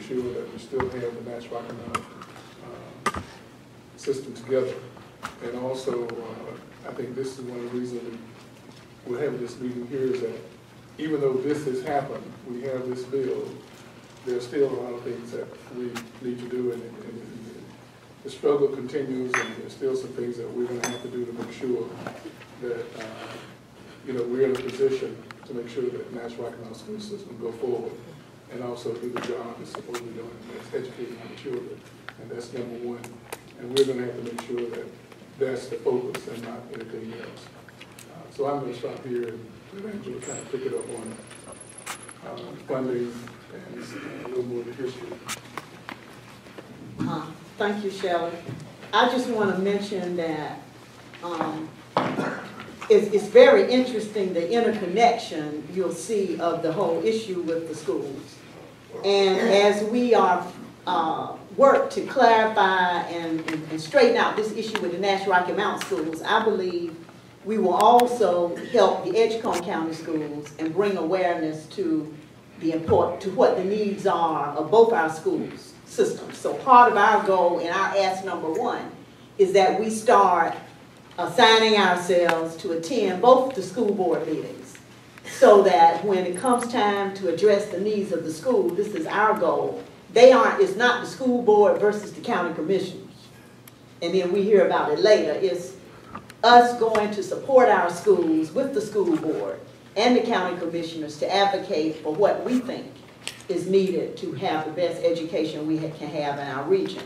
sure that we still have the Nash Rocky Mountain system together. And also, I think this is one of the reasons we're having this meeting here is that even though this has happened, we have this bill, there's still a lot of things that we need to do, and the struggle continues, and there's still some things that we're going to have to do to make sure that we're in a position to make sure that Nash Rocky Mountain school system go forward and also do the job it's supposed to be doing, and that's educating our children, and that's number one. And we're going to have to make sure that that's the focus and not anything else. So I'm going to stop here and let Angela kind of pick it up on funding and a little more of the history. Thank you, Shelley. I just want to mention that it's very interesting, the interconnection you'll see of the whole issue with the schools. And as we are work to clarify and straighten out this issue with the Nash Rocky Mountain schools, I believe we will also help the Edgecombe County schools and bring awareness to what the needs are of both our schools systems. So part of our goal and our ask number one is that we start assigning ourselves to attend both the school board meetings, so that when it comes time to address the needs of the school, this is our goal. It's not the school board versus the county commissioners, and then we hear about it later. It's us going to support our schools with the school board and the county commissioners to advocate for what we think is needed to have the best education we can have in our region.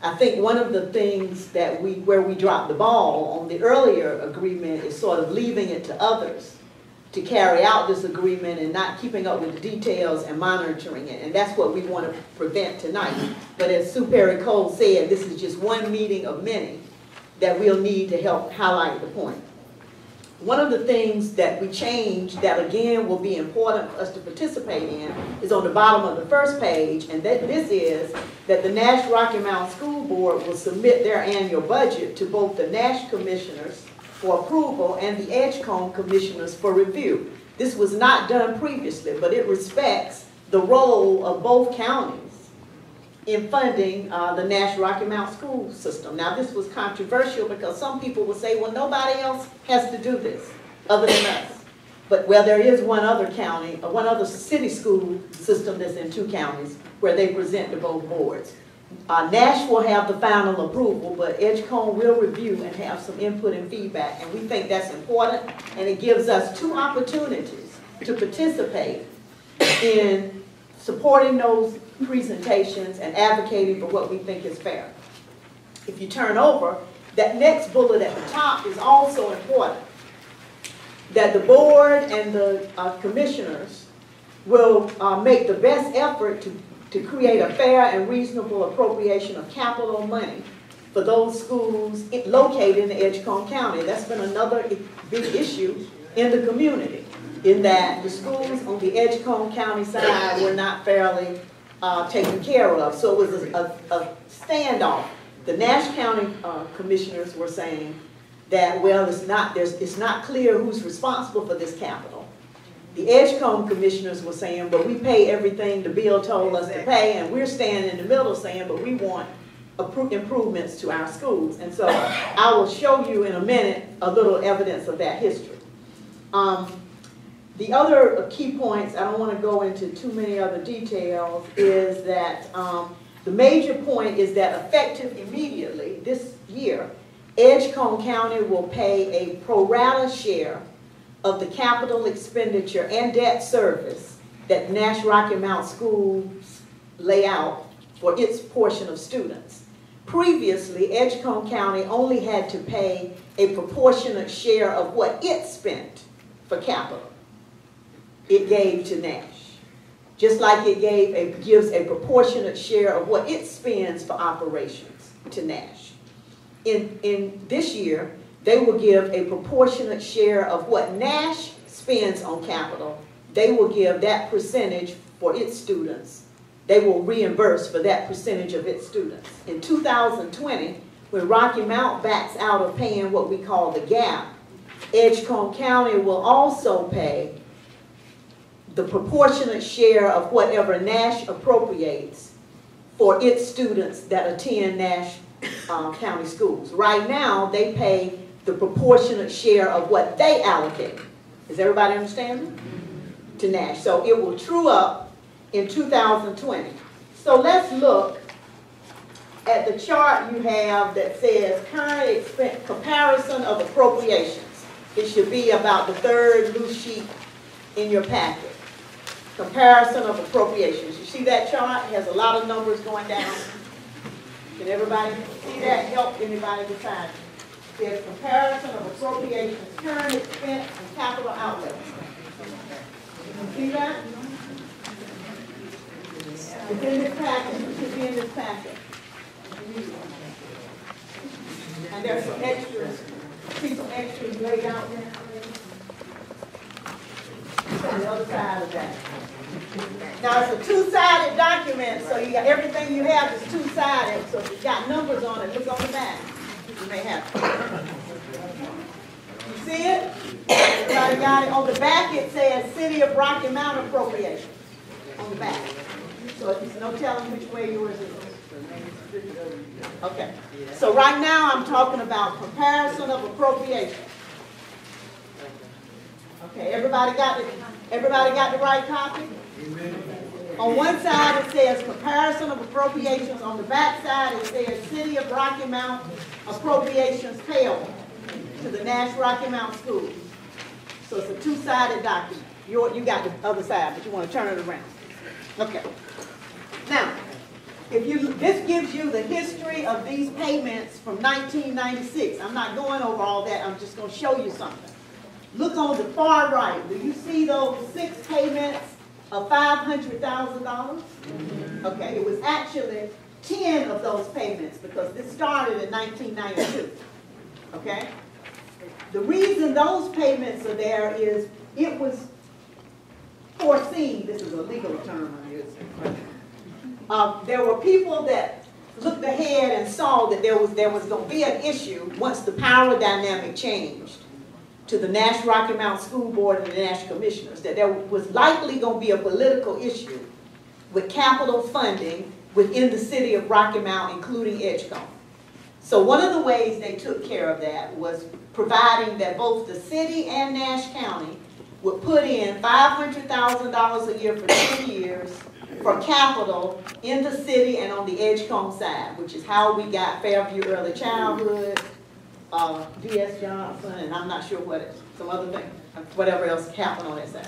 I think one of the things that where we dropped the ball on the earlier agreement is sort of leaving it to others to carry out this agreement and not keeping up with the details and monitoring it. And that's what we want to prevent tonight. But as Sue Perry Cole said, this is just one meeting of many that we'll need to help highlight the point. One of the things that we changed that again will be important for us to participate in is on the bottom of the first page, and this is that the Nash Rocky Mountain School Board will submit their annual budget to both the Nash commissioners for approval and the Edgecombe commissioners for review. This was not done previously, but it respects the role of both counties in funding the Nash Rocky Mountain school system. Now this was controversial because some people would say, well, nobody else has to do this other than us. But well, there is one other county, one other city school system that's in 2 counties where they present to both boards. Nash will have the final approval, but Edgecombe will review and have some input and feedback, and we think that's important, and it gives us 2 opportunities to participate in supporting those presentations and advocating for what we think is fair. If you turn over, that next bullet at the top is also important, that the board and the commissioners will make the best effort to create a fair and reasonable appropriation of capital money for those schools located in the Edgecombe County. That's been another big issue in the community, in that the schools on the Edgecombe County side were not fairly taken care of. So it was a standoff. The Nash County commissioners were saying that, well, it's not clear who's responsible for this capital. The Edgecombe commissioners were saying, but we pay everything the bill told us to pay, and we're standing in the middle saying, but we want improvements to our schools. And so I will show you in a minute a little evidence of that history. The other key points, I don't want to go into too many other details, is that the major point is that effective immediately this year, Edgecombe County will pay a pro rata share of the capital expenditure and debt service that Nash Rocky Mountain Schools lay out for its portion of students. Previously, Edgecombe County only had to pay a proportionate share of what it spent for capital. It gave to Nash, just like it gives a proportionate share of what it spends for operations to Nash. In this year, they will give a proportionate share of what Nash spends on capital. They will give that percentage for its students. They will reimburse for that percentage of its students. In 2020, when Rocky Mount backs out of paying what we call the gap, Edgecombe County will also pay the proportionate share of whatever Nash appropriates for its students that attend Nash County schools. Right now, they pay the proportionate share of what they allocate. Does everybody understand? To Nash. So it will true up in 2020. So let's look at the chart you have that says current expense comparison of appropriations. It should be about the third loose sheet in your packet. Comparison of appropriations. You see that chart? It has a lot of numbers going down. Can everybody see that? Help anybody decide. There's comparison of appropriations, current expense, and capital outlay. See that? It's in this packet. It should be in this packet. And there's some extras. See some extras laid out there? On the other side of that. Now it's a two-sided document, so you got everything you have is two-sided. So if you've got numbers on it, look on the back. You may have to. You see it? Everybody got it? On the back it says City of Rocky Mount appropriations. On the back. So there's no telling which way yours is. Okay. So right now I'm talking about comparison of appropriations. Okay, everybody got the right copy? On one side it says comparison of appropriations. On the back side it says City of Rocky Mount appropriations payable to the Nash Rocky Mount schools. So it's a two-sided document. You got the other side, but you want to turn it around. Okay. Now, this gives you the history of these payments from 1996. I'm not going over all that. I'm just going to show you something. Look on the far right. Do you see those 6 payments of $500,000? Okay, it was actually 10 of those payments because this started in 1992. Okay? The reason those payments are there is it was foreseen. This is a legal term I'm using. There were people that looked ahead and saw that there was going to be an issue once the power dynamic changed to the Nash Rocky Mount School Board and the Nash Commissioners, that there was likely going to be a political issue with capital funding within the city of Rocky Mount, including Edgecombe. So one of the ways they took care of that was providing that both the city and Nash County would put in $500,000 a year for 10 years for capital in the city and on the Edgecombe side, which is how we got Fairview Early Childhood, V.S. Johnson, and I'm not sure what some other thing, whatever else happened on that side,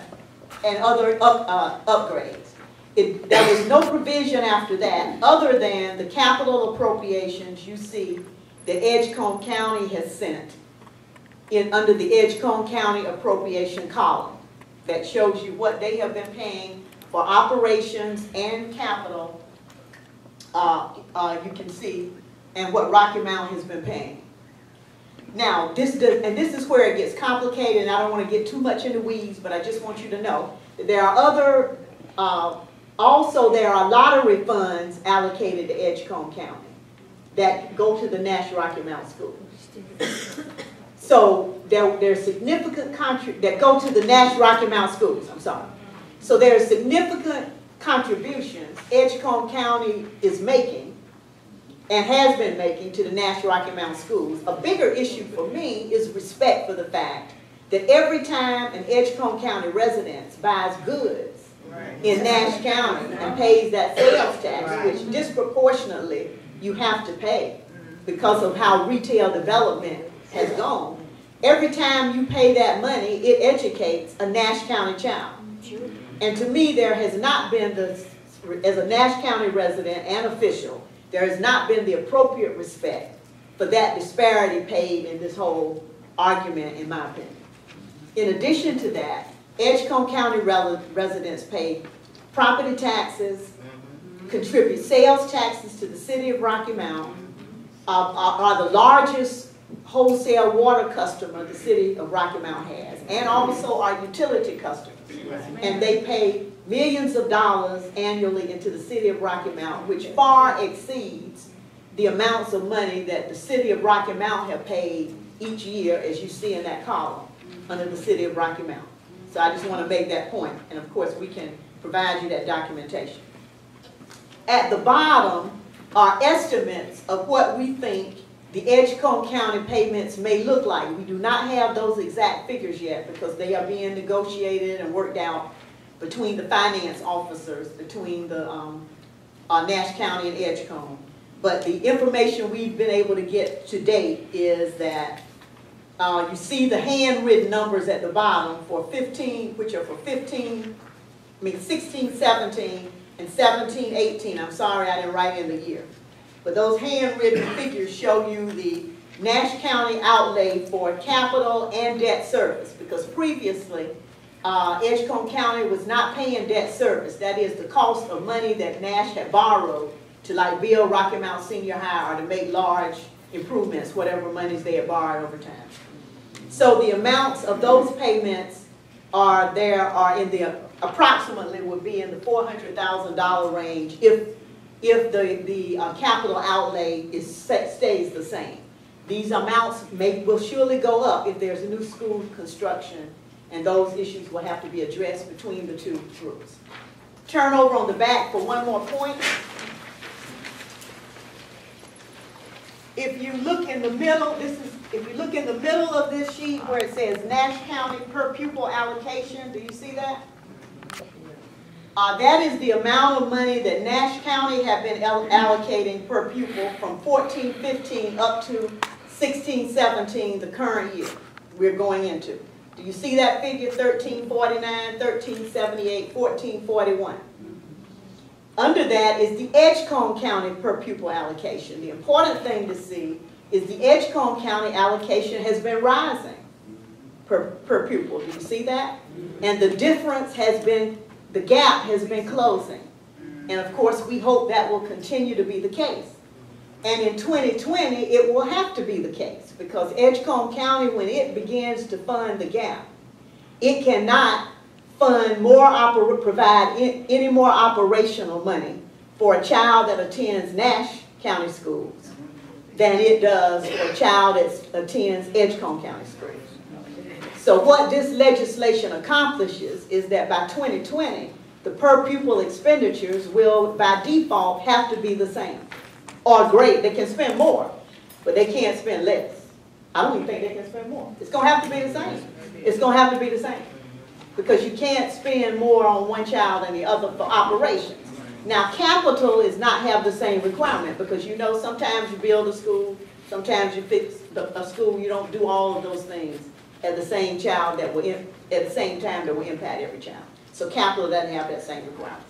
and other upgrades. There was no provision after that other than the capital appropriations you see that Edgecombe County has sent under the Edgecombe County appropriation column that shows you what they have been paying for operations and capital, you can see, and what Rocky Mount has been paying. Now, this is where it gets complicated, and I don't want to get too much in the weeds, but I just want you to know that there are other, also there are lottery funds allocated to Edgecombe County that go to the Nash Rocky Mount schools. So there's significant that go to the Nash Rocky Mount schools, I'm sorry. So there are significant contributions Edgecombe County is making and has been making to the Nash Rocky Mount schools. A bigger issue for me is respect for the fact that every time an Edgecombe County resident buys goods in Nash County and pays that sales tax, which disproportionately you have to pay because of how retail development has gone, every time you pay that money, it educates a Nash County child. And to me, there has not been as a Nash County resident and official, there has not been the appropriate respect for that disparity paid in this whole argument, in my opinion. In addition to that, Edgecombe County residents pay property taxes, contribute sales taxes to the city of Rocky Mount, are the largest wholesale water customer the city of Rocky Mount has, and also our utility customers. And they pay millions of dollars annually into the city of Rocky Mount, which far exceeds the amounts of money that the city of Rocky Mount have paid each year, as you see in that column, under the city of Rocky Mount. So I just want to make that point, and of course we can provide you that documentation. at the bottom are estimates of what we think the Edgecombe County payments may look like. We do not have those exact figures yet because they are being negotiated and worked out between the finance officers, between the Nash County and Edgecombe. But the information we've been able to get to date is that you see the handwritten numbers at the bottom for 15, which are for 16, 17, and 17, 18. I'm sorry I didn't write in the year. But those handwritten figures show you the Nash County outlay for capital and debt service, because previously Edgecombe County was not paying debt service. That is the cost of money that Nash had borrowed to like build Rocky Mount Senior High or to make large improvements, whatever monies they had borrowed over time. So the amounts of those payments are in the approximately would be in the $400,000 range if the capital outlay stays the same. These amounts will surely go up if there's a new school construction, and those issues will have to be addressed between the two groups. Turn over on the back for one more point. If you look in the middle, if you look in the middle of this sheet where it says Nash County per pupil allocation, do you see that? That is the amount of money that Nash County have been allocating per pupil from 14-15 up to 16-17, the current year we're going into. Do you see that figure, 1349, 1378, 1441? Under that is the Edgecombe County per pupil allocation. The important thing to see is the Edgecombe County allocation has been rising per pupil. Do you see that? And the difference has been, the gap has been closing. And of course, we hope that will continue to be the case. And in 2020, it will have to be the case because Edgecombe County, when it begins to fund the gap, it cannot fund provide any more operational money for a child that attends Nash County schools than it does for a child that attends Edgecombe County schools. So what this legislation accomplishes is that by 2020, the per pupil expenditures will by default have to be the same or great. They can spend more, but they can't spend less. I don't even think they can spend more. It's going to have to be the same. It's going to have to be the same because you can't spend more on one child than the other for operations. Now, capital is not have the same requirement because you know sometimes you build a school, sometimes you fix a school. You don't do all of those things at the same child that will at the same time that will impact every child. So capital doesn't have that same requirement.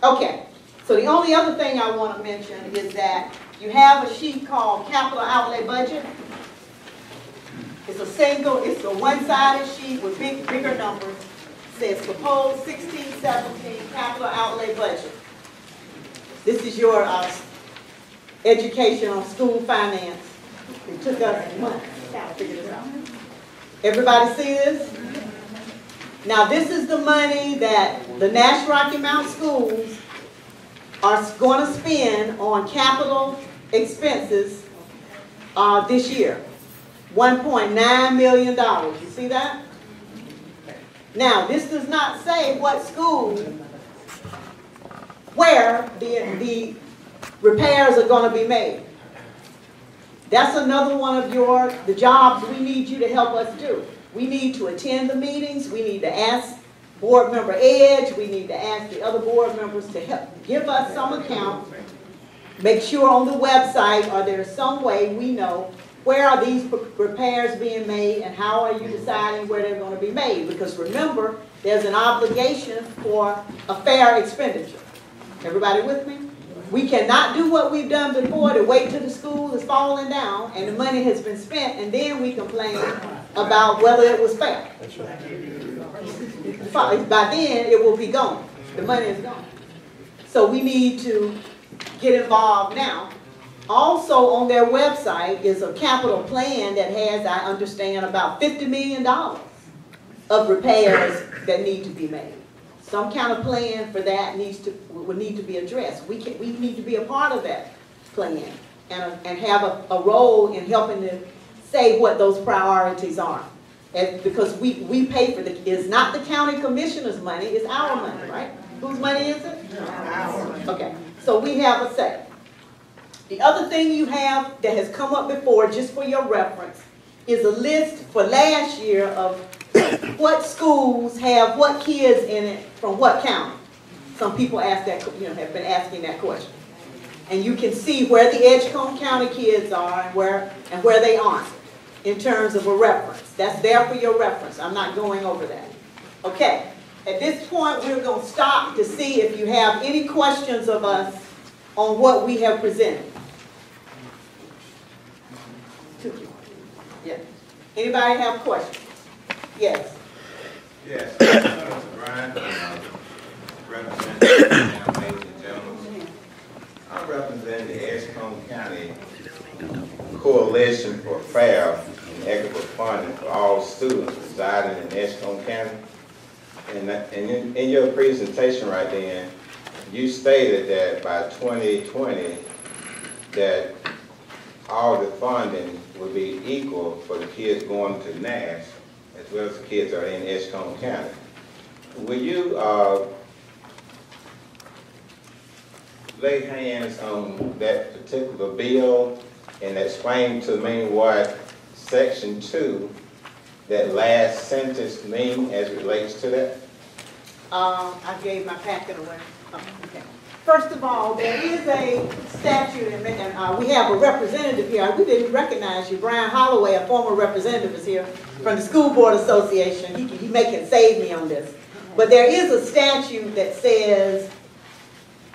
Okay. So the only other thing I want to mention is that you have a sheet called capital outlay budget. It's a one-sided sheet with bigger numbers. It says proposed 16-17 capital outlay budget. This is your education on school finance. It took us months to figure this out. Everybody see this? Now this is the money that the Nash Rocky Mount schools are going to spend on capital expenses this year. $1.9 million. You see that? Now, this does not say what school, where the repairs are going to be made. That's another one of the jobs we need you to help us do. We need to attend the meetings. We need to ask Board Member Edge. We need to ask the other board members to help give us some account. Make sure on the website, or there's some way we know where are these repairs being made and how are you deciding where they're going to be made? Because remember, there's an obligation for a fair expenditure. Everybody with me? We cannot do what we've done before to wait till the school is falling down and the money has been spent and then we complain about whether it was fair. That's right. By then, it will be gone. The money is gone. So we need to get involved now. Also on their website is a capital plan that has, I understand, about $50 million of repairs that need to be made. Some kind of plan for that would need to be addressed. We need to be a part of that plan and have a role in helping to say what those priorities are. Because we pay for it's not the county commissioner's money, it's our money, right? Whose money is it? Ours. Okay. So we have a say. The other thing you have that has come up before, just for your reference, is a list for last year of what schools have what kids in it from what county. Some people ask that, have been asking that question. And you can see where the Edgecombe County kids are and where they aren't in terms of a reference. That's there for your reference. I'm not going over that. Okay. At this point, we're going to stop to see if you have any questions of us on what we have presented. Yeah. Anybody have questions? Yes. Yes. Brian, representing I represent the Edgecombe County Coalition for Fair and Equitable Funding for all students residing in Edgecombe County. And in your presentation right then, you stated that by 2020 that all the funding would be equal for the kids going to Nash as well as the kids that are in Edgecombe County. Will you lay hands on that particular bill and explain to me what Section 2, that last sentence, means as it relates to that? I gave my packet away. Oh, okay. First of all, there is a statute, and we have a representative here. We didn't recognize you. Brian Holloway, a former representative, is here from the School Board Association. He can save me on this. But there is a statute that says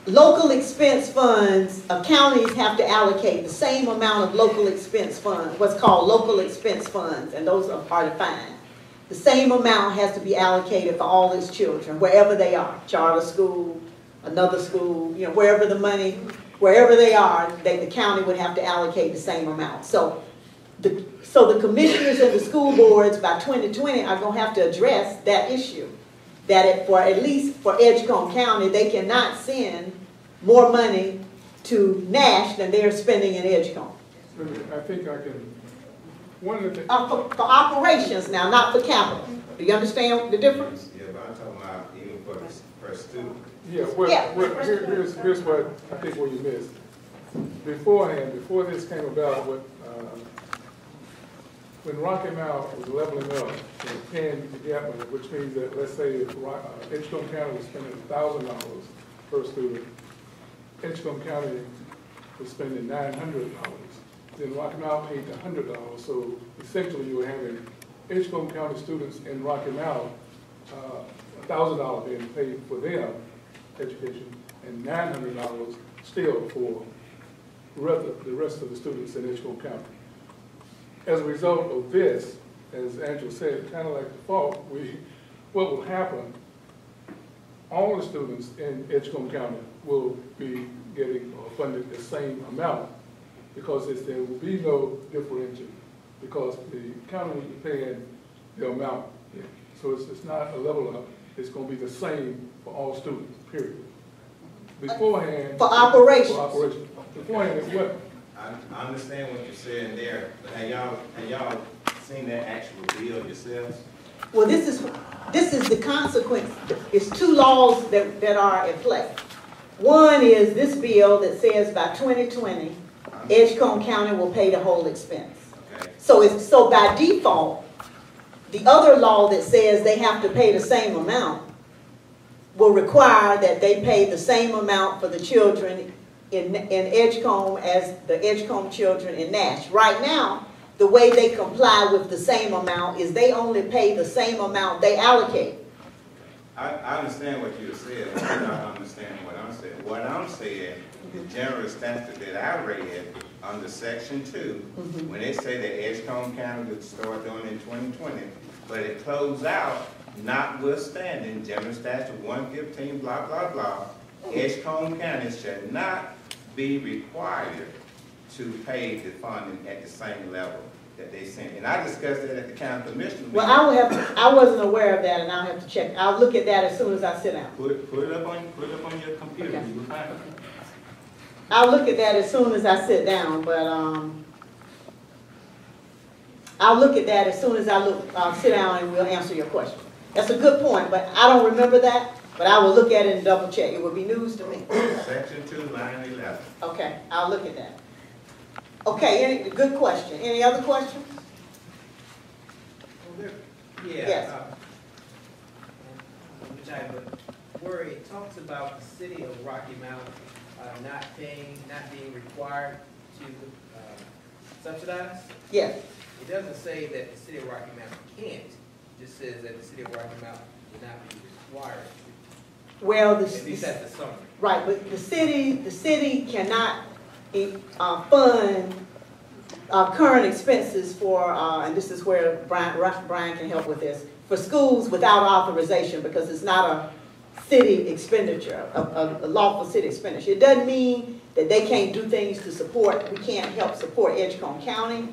local expense funds, counties have to allocate the same amount of local expense funds, what's called local expense funds, and those are defined. The same amount has to be allocated for all its children, wherever they are, charter school, another school, wherever they are, the county would have to allocate the same amount. So the commissioners and the school boards by 2020 are going to have to address that issue. That at least for Edgecombe County, they cannot send more money to Nash than they're spending in Edgecombe. I think I can, one of the things. For operations now, not for capital. Do you understand the difference? Yeah, but I'm talking about even for student. Yeah, here's what I think what you missed. Beforehand, before this came about, when Rocky Mount was leveling up and paying the gap money, which means that, let's say if Edgecombe County was spending $1,000 per student, Edgecombe County was spending $900. Then Rocky Mount paid $100. So essentially you were having Edgecombe County students in Rocky Mount, $1,000 being paid for their education and $900 still for the rest of the students in Edgecombe County. As a result of this, as Angela said, kind of like the fault, what will happen, all the students in Edgecombe County will be getting funded the same amount because there will be no differential because the county will be paying the amount. So it's not a level up, it's going to be the same for all students, period. Beforehand. For operations. For operations. Beforehand, it wasn't. I understand what you're saying there, but have y'all seen that actual bill yourselves? Well, this is the consequence. It's two laws that are in play. One is this bill that says by 2020, Edgecombe County will pay the whole expense. Okay. So by default, the other law that says they have to pay the same amount will require that they pay the same amount for the children in Edgecombe as the Edgecombe children in Nash. Right now, the way they comply with the same amount is they only pay the same amount they allocate. I understand what you said, but you don't understand what I'm saying. What I'm saying, the general statute that I read under Section 2, when they say that Edgecombe County would start doing in 2020, but it closed out, notwithstanding General Statute 115, blah, blah, blah, Edgecombe County shall not be required to pay the funding at the same level that they sent. And I discussed that at the county commission. Well, I wasn't aware of that, and I'll have to check. I'll look at that as soon as I sit down. Put it up on your computer. Okay. You will find it. I'll look at that as soon as I sit down, but I'll look at that as soon as I sit down and we'll answer your question. That's a good point, but I don't remember that. But I will look at it and double check. It will be news to me. Section 2, line 11. Okay, I'll look at that. Okay, good question. Any other questions? Yeah. Yes. But where it talks about the city of Rocky Mount not being required to subsidize, Yes. it doesn't say that the city of Rocky Mount can't. It just says that the city of Rocky Mount will not be required to. Well, At least that's the summary. right, but the city cannot fund current expenses for, and this is where Brian can help with this, for schools without authorization, because it's not a city expenditure, a lawful city expenditure. It doesn't mean that they can't do things to support, we can't help support Edgecombe County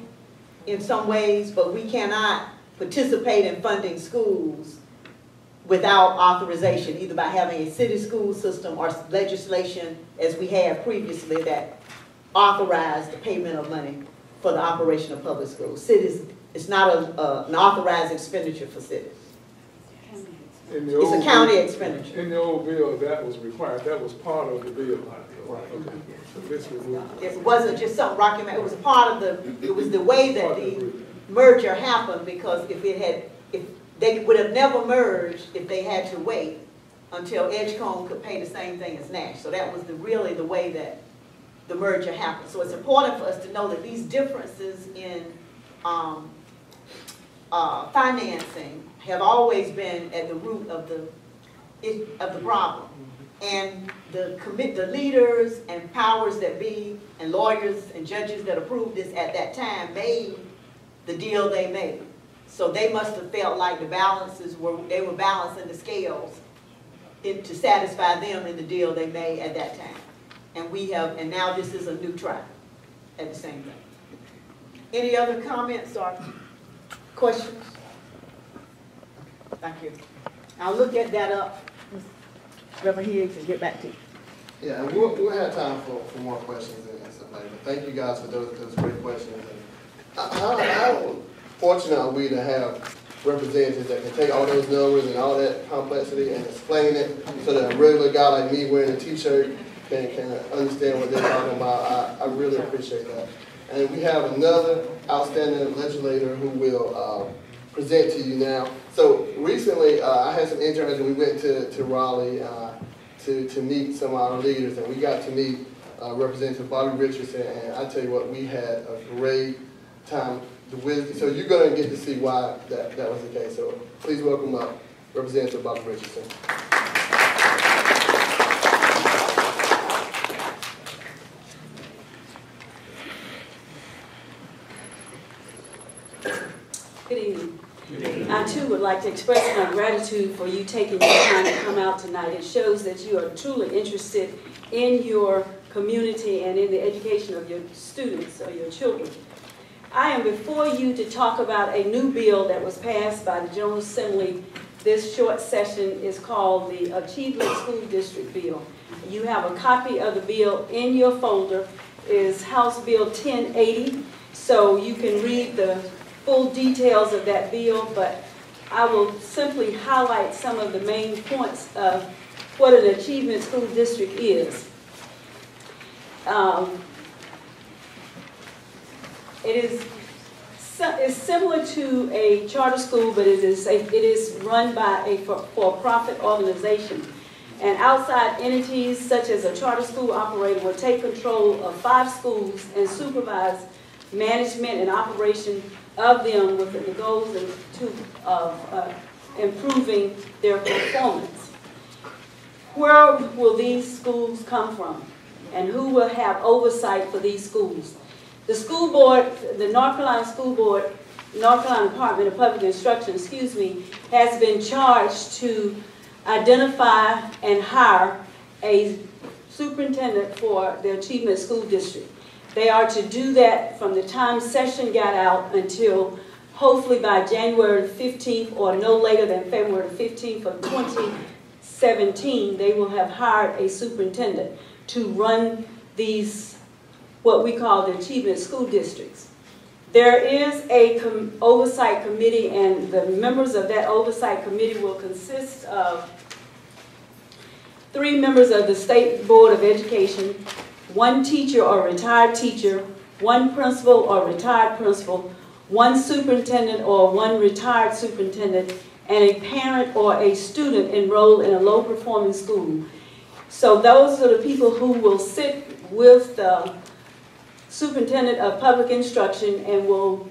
in some ways, but we cannot participate in funding schools without authorization, either by having a city school system or legislation, as we have previously, that authorized the payment of money for the operation of public schools. Cities, it's not an authorized expenditure for cities. It's a county expenditure. In the old bill, that was required, that was part of the bill. Right. Okay. So this removed. It wasn't just something Rocky Mount, it was a part of the, it was the way that the merger happened, because if they would have never merged if they had to wait until Edgecombe could pay the same thing as Nash. So that was really the way that the merger happened. So it's important for us to know that these differences in financing have always been at the root of the problem. And the leaders and powers that be and lawyers and judges that approved this at that time made the deal they made. So they must have felt like the balances they were balancing the scales to satisfy them in the deal they made at that time. And now this is a new try at the same time. Any other comments or questions? Thank you. I'll look at that up, Reverend Higgs, and get back to you. Yeah, and we'll have time for more questions and stuff like that. Thank you guys for those great questions. And how fortunate are we to have representatives that can take all those numbers and all that complexity and explain it so that a regular guy like me wearing a t-shirt can understand what they're talking about. I really appreciate that. And we have another outstanding legislator who will present to you now. So recently, I had some interns and we went to Raleigh to meet some of our leaders, and we got to meet Representative Bobby Richardson, and I tell you what, we had a great time. So you're going to get to see why that was the case. So please welcome up Representative Bobby Richardson. Good evening. I too would like to express my gratitude for you taking your time to come out tonight. It shows that you are truly interested in your community and in the education of your students or your children. I am before you to talk about a new bill that was passed by the General Assembly. This short session is called the Achievement School District Bill. You have a copy of the bill in your folder. It is House Bill 1080, so you can read the full details of that bill, but I will simply highlight some of the main points of what an achievement school district is. It's similar to a charter school, but it is run by a for-profit organization. And outside entities such as a charter school operator will take control of 5 schools and supervise management and operation of them with the goals of improving their performance. Where will these schools come from? And who will have oversight for these schools? The school board, the North Carolina School Board, North Carolina Department of Public Instruction, has been charged to identify and hire a superintendent for the Achievement School District. They are to do that from the time session got out until hopefully by January 15th or no later than February 15th of 2017, they will have hired a superintendent to run these, what we call the Achievement School Districts. There is a oversight committee, and the members of that oversight committee will consist of 3 members of the State Board of Education, 1 teacher or retired teacher, 1 principal or retired principal, 1 superintendent or 1 retired superintendent, and a parent or a student enrolled in a low-performing school. So those are the people who will sit with the superintendent of public instruction and will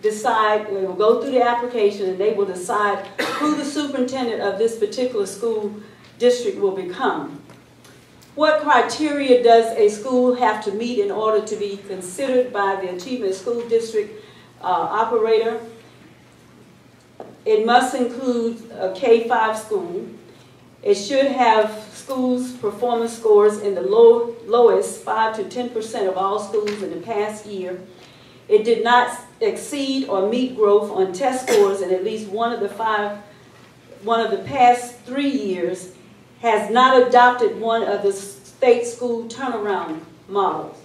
decide, they will go through the application and they will decide who the superintendent of this particular school district will become. What criteria does a school have to meet in order to be considered by the Achievement School District operator? It must include a K-5 school. It should have schools' performance scores in the lowest 5 to 10% of all schools in the past year. It did not exceed or meet growth on test scores in at least one of the past 3 years, has not adopted one of the state school turnaround models.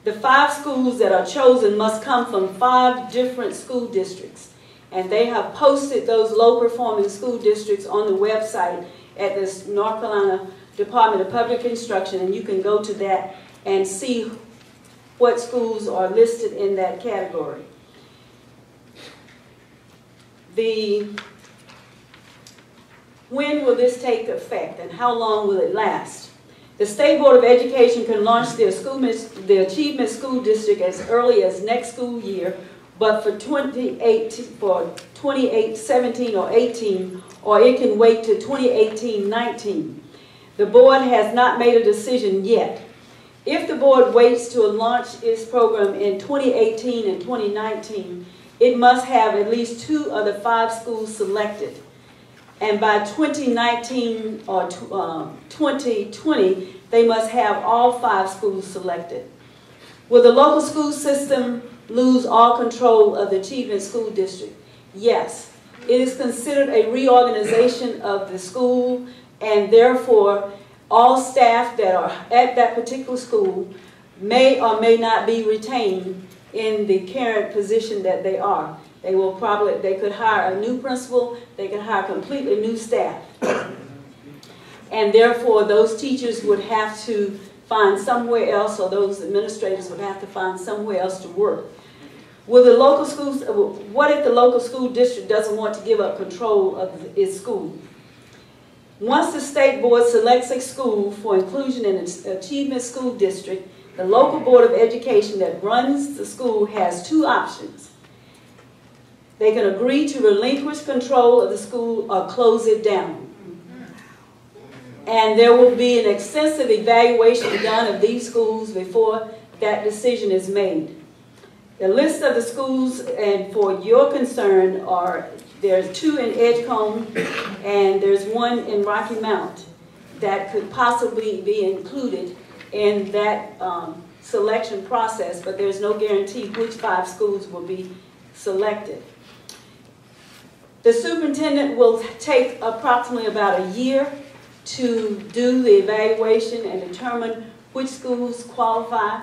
The 5 schools that are chosen must come from 5 different school districts, and they have posted those low-performing school districts on the website at the North Carolina Department of Public Instruction, and you can go to that and see what schools are listed in that category. When will this take effect and how long will it last? The State Board of Education can launch the Achievement School District as early as next school year, but for 2017 or 18, or it can wait to 2018-19. The board has not made a decision yet. If the board waits to launch its program in 2018 and 2019, it must have at least 2 of the 5 schools selected. And by 2019 or 2020, they must have all 5 schools selected. Will the local school system lose all control of the Achievement School District? Yes. It is considered a reorganization of the school, and therefore all staff that are at that particular school may or may not be retained in the current position that they are. They could hire a new principal, they could hire completely new staff. And therefore those teachers would have to find somewhere else, or those administrators would have to find somewhere else to work. Will the local schools, what if the local school district doesn't want to give up control of its school? Once the state board selects a school for inclusion in its Achievement School District, the local board of education that runs the school has 2 options. They can agree to relinquish control of the school or close it down. And there will be an extensive evaluation done of these schools before that decision is made. The list of the schools, and for your concern, there's 2 in Edgecombe and there's 1 in Rocky Mount that could possibly be included in that selection process, but there's no guarantee which 5 schools will be selected. The superintendent will take approximately about a year to do the evaluation and determine which schools qualify.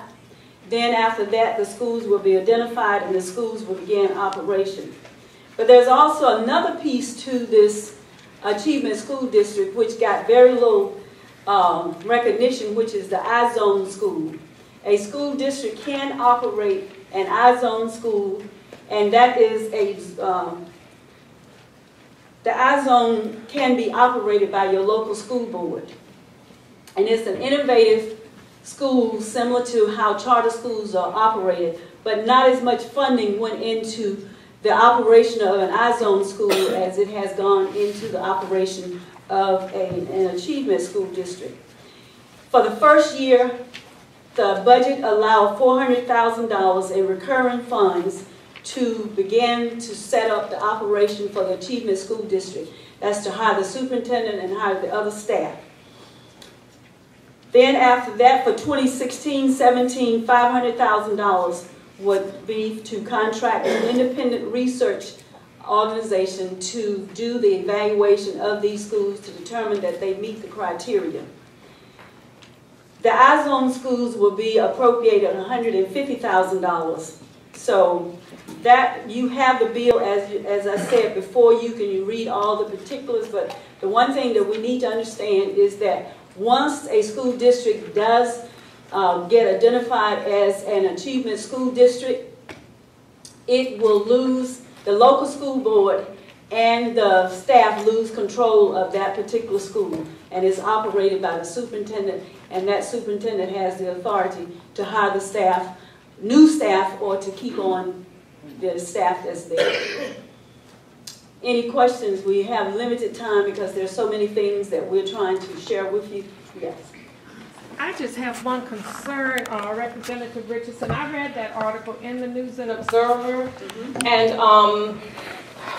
Then after that, the schools will be identified and the schools will begin operation. But there's also another piece to this Achievement School District which got very little recognition, which is the I-Zone school. A school district can operate an I-Zone school, and that is the I-Zone can be operated by your local school board. And it's an innovative school similar to how charter schools are operated, but not as much funding went into the operation of an I-Zone school as it has gone into the operation of an Achievement School District. For the first year, the budget allowed $400,000 in recurring funds to begin to set up the operation for the Achievement School District. That's to hire the superintendent and hire the other staff. Then after that, for 2016-17, $500,000 would be to contract an independent research organization to do the evaluation of these schools to determine that they meet the criteria. The I-Zone schools will be appropriated $150,000. So that you have the bill, as I said before, you read all the particulars, but The one thing that we need to understand is that once a school district does get identified as an achievement school district, it will lose, the local school board and the staff lose control of that particular school, and it's operated by the superintendent, and that superintendent has the authority to hire the staff, new staff, or to keep on the staff that's there. Any questions? We have limited time because there's so many things that we're trying to share with you. Yes. I just have one concern, Representative Richardson. I read that article in the News and Observer, and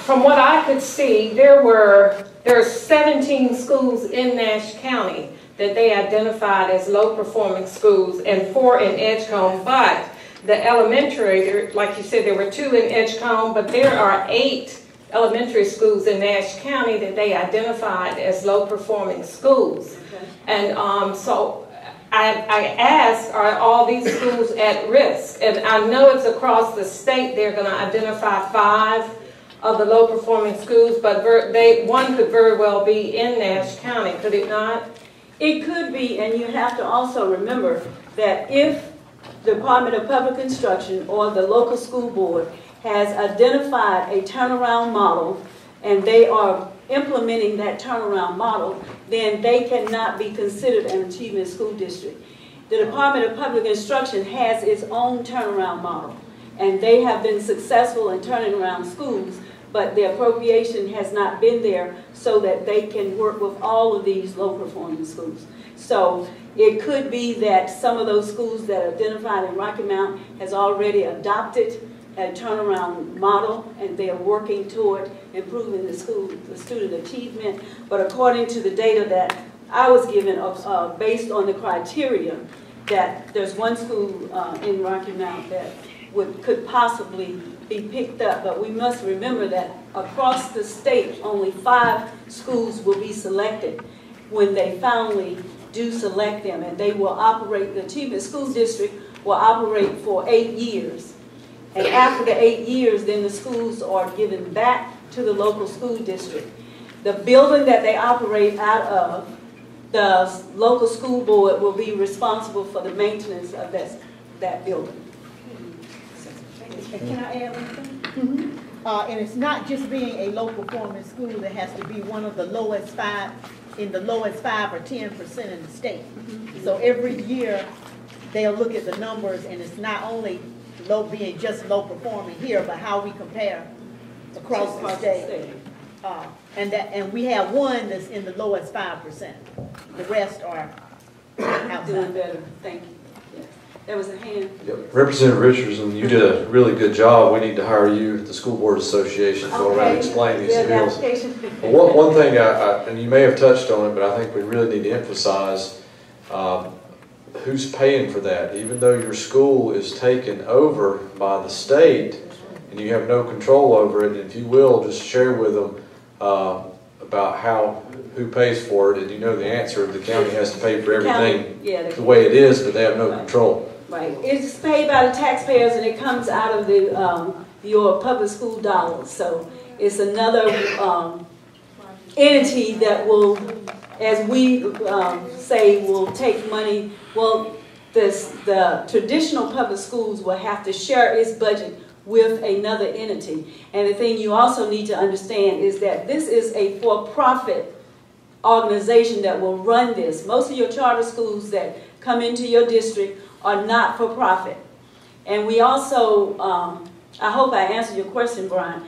from what I could see, there are 17 schools in Nash County that they identified as low-performing schools, and 4 in Edgecombe. But the elementary, like you said, there were 2 in Edgecombe, but there are 8 elementary schools in Nash County that they identified as low-performing schools. Okay. And so I asked, are all these schools at risk? And I know it's across the state. They're going to identify 5 of the low-performing schools, but one could very well be in Nash County, could it not? It could be, and you have to also remember that if the Department of Public Instruction or the local school board has identified a turnaround model and they are implementing that turnaround model, then they cannot be considered an achievement school district. The Department of Public Instruction has its own turnaround model, and they have been successful in turning around schools, but the appropriation has not been there so that they can work with all of these low-performing schools. So it could be that some of those schools that are identified in Rocky Mount has already adopted a turnaround model, and they are working toward improving the student achievement. But according to the data that I was given, based on the criteria, that there's one school in Rocky Mount that could possibly be picked up. But we must remember that across the state, only 5 schools will be selected when they finally do select them, and they will operate, the Achievement School District will operate for 8 years. And after the 8 years, then the schools are given back to the local school district. The building that they operate out of, the local school board will be responsible for the maintenance of that building. Can I add anything? And it's not just being a low performing school that has to be one of the lowest 5 or 10% in the state. So every year they'll look at the numbers, and it's not only being just low performing here, but how we compare across the state. And we have one that's in the lowest 5%. The rest are outside. Doing better. Thank you. Yes. There was a hand. Yep. Representative Richardson, you did a really good job. We need to hire you at the School Board Association to go around and explain these bills. But one thing, and you may have touched on it, but I think we really need to emphasize who's paying for that. Even though your school is taken over by the state and you have no control over it, if you will, just share with them about who pays for it. And you know the answer, the county has to pay for everything the way it is, but they have no control. Right. It's paid by the taxpayers, and it comes out of the your public school dollars. So it's another entity that will, as we say, will take money. Well, the traditional public schools will have to share its budget with another entity. And the thing you also need to understand is that this is a for-profit organization that will run this. Most of your charter schools that come into your district are not for profit. And we also, I hope I answered your question, Brian.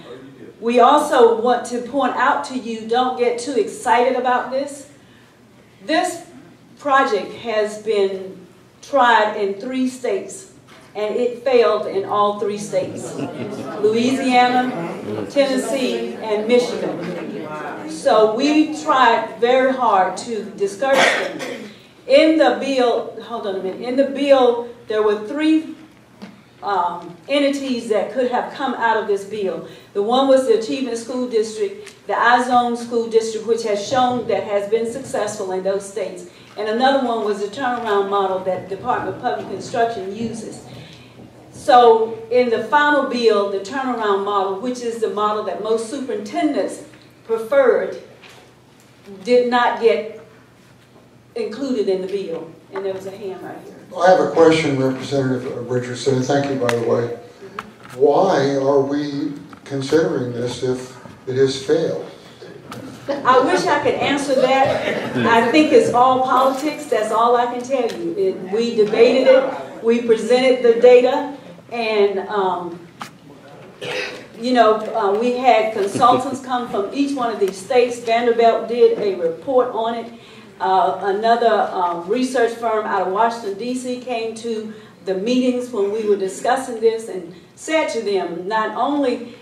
We also want to point out to you, don't get too excited about this. This project has been tried in 3 states, and it failed in all 3 states. Louisiana, Tennessee, and Michigan. So we tried very hard to discourage them. In the bill, hold on a minute, in the bill there were 3 entities that could have come out of this bill. The one was the Achievement School District, the iZone School District, which has shown that has been successful in those states. And another one was the turnaround model that the Department of Public Instruction uses. So in the final bill, the turnaround model, which is the model that most superintendents preferred, did not get included in the bill. And there was a hand right here. I have a question, Representative Richardson, and thank you, by the way. Why are we considering this if it has failed? I wish I could answer that. I think it's all politics. That's all I can tell you. We debated it. We presented the data. And, you know, we had consultants come from each one of these states. Vanderbilt did a report on it. Another research firm out of Washington, D.C. came to the meetings when we were discussing this and said to them, not only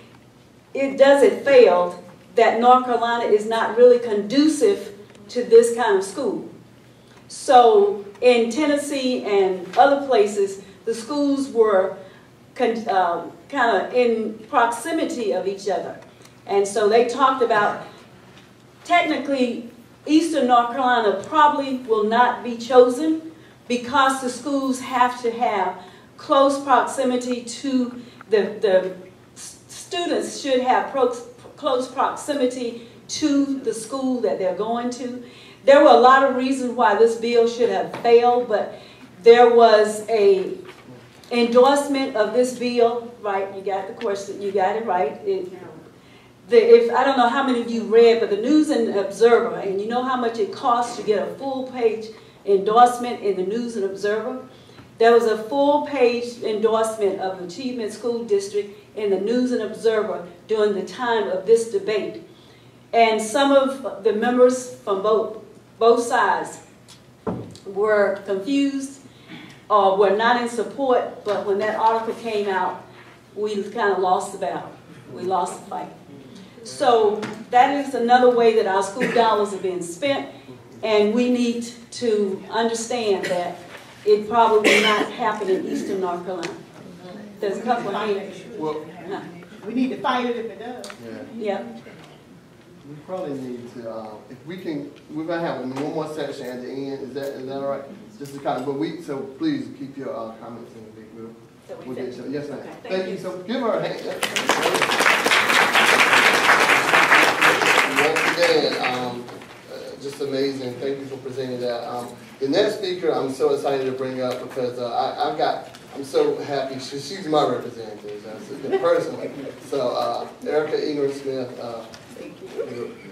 does it fail, that North Carolina is not really conducive to this kind of school. So in Tennessee and other places, the schools were kind of in proximity of each other. And so they talked about, technically, Eastern North Carolina probably will not be chosen because the schools have to have close proximity to the students should have close proximity to the school that they're going to. There were a lot of reasons why this bill should have failed, but there was a endorsement of this bill, right? You got the question, you got it right. I don't know how many of you read, but the News and Observer, and you know how much it costs to get a full-page endorsement in the News and Observer? There was a full-page endorsement of Achievement School District in the News and Observer during the time of this debate. And some of the members from both sides were confused or were not in support, but when that article came out, we kind of lost the battle. We lost the fight. So that is another way that our school dollars are being spent, and we need to understand that it probably will not happen in Eastern North Carolina. There's a couple of things. Well, We need to fight it if it does. Yeah. We probably need to, if we can, we're gonna have one more section at the end. Is that all right? Just to kind of, so please keep your comments in the big we'll get you. Yes, ma'am. Okay, thank you. So give her a hand. Once again, just amazing. Thank you for presenting that. The next speaker, I'm so excited to bring up because I'm so happy. She's my representative. That's a good person. So Erica Ingram Smith,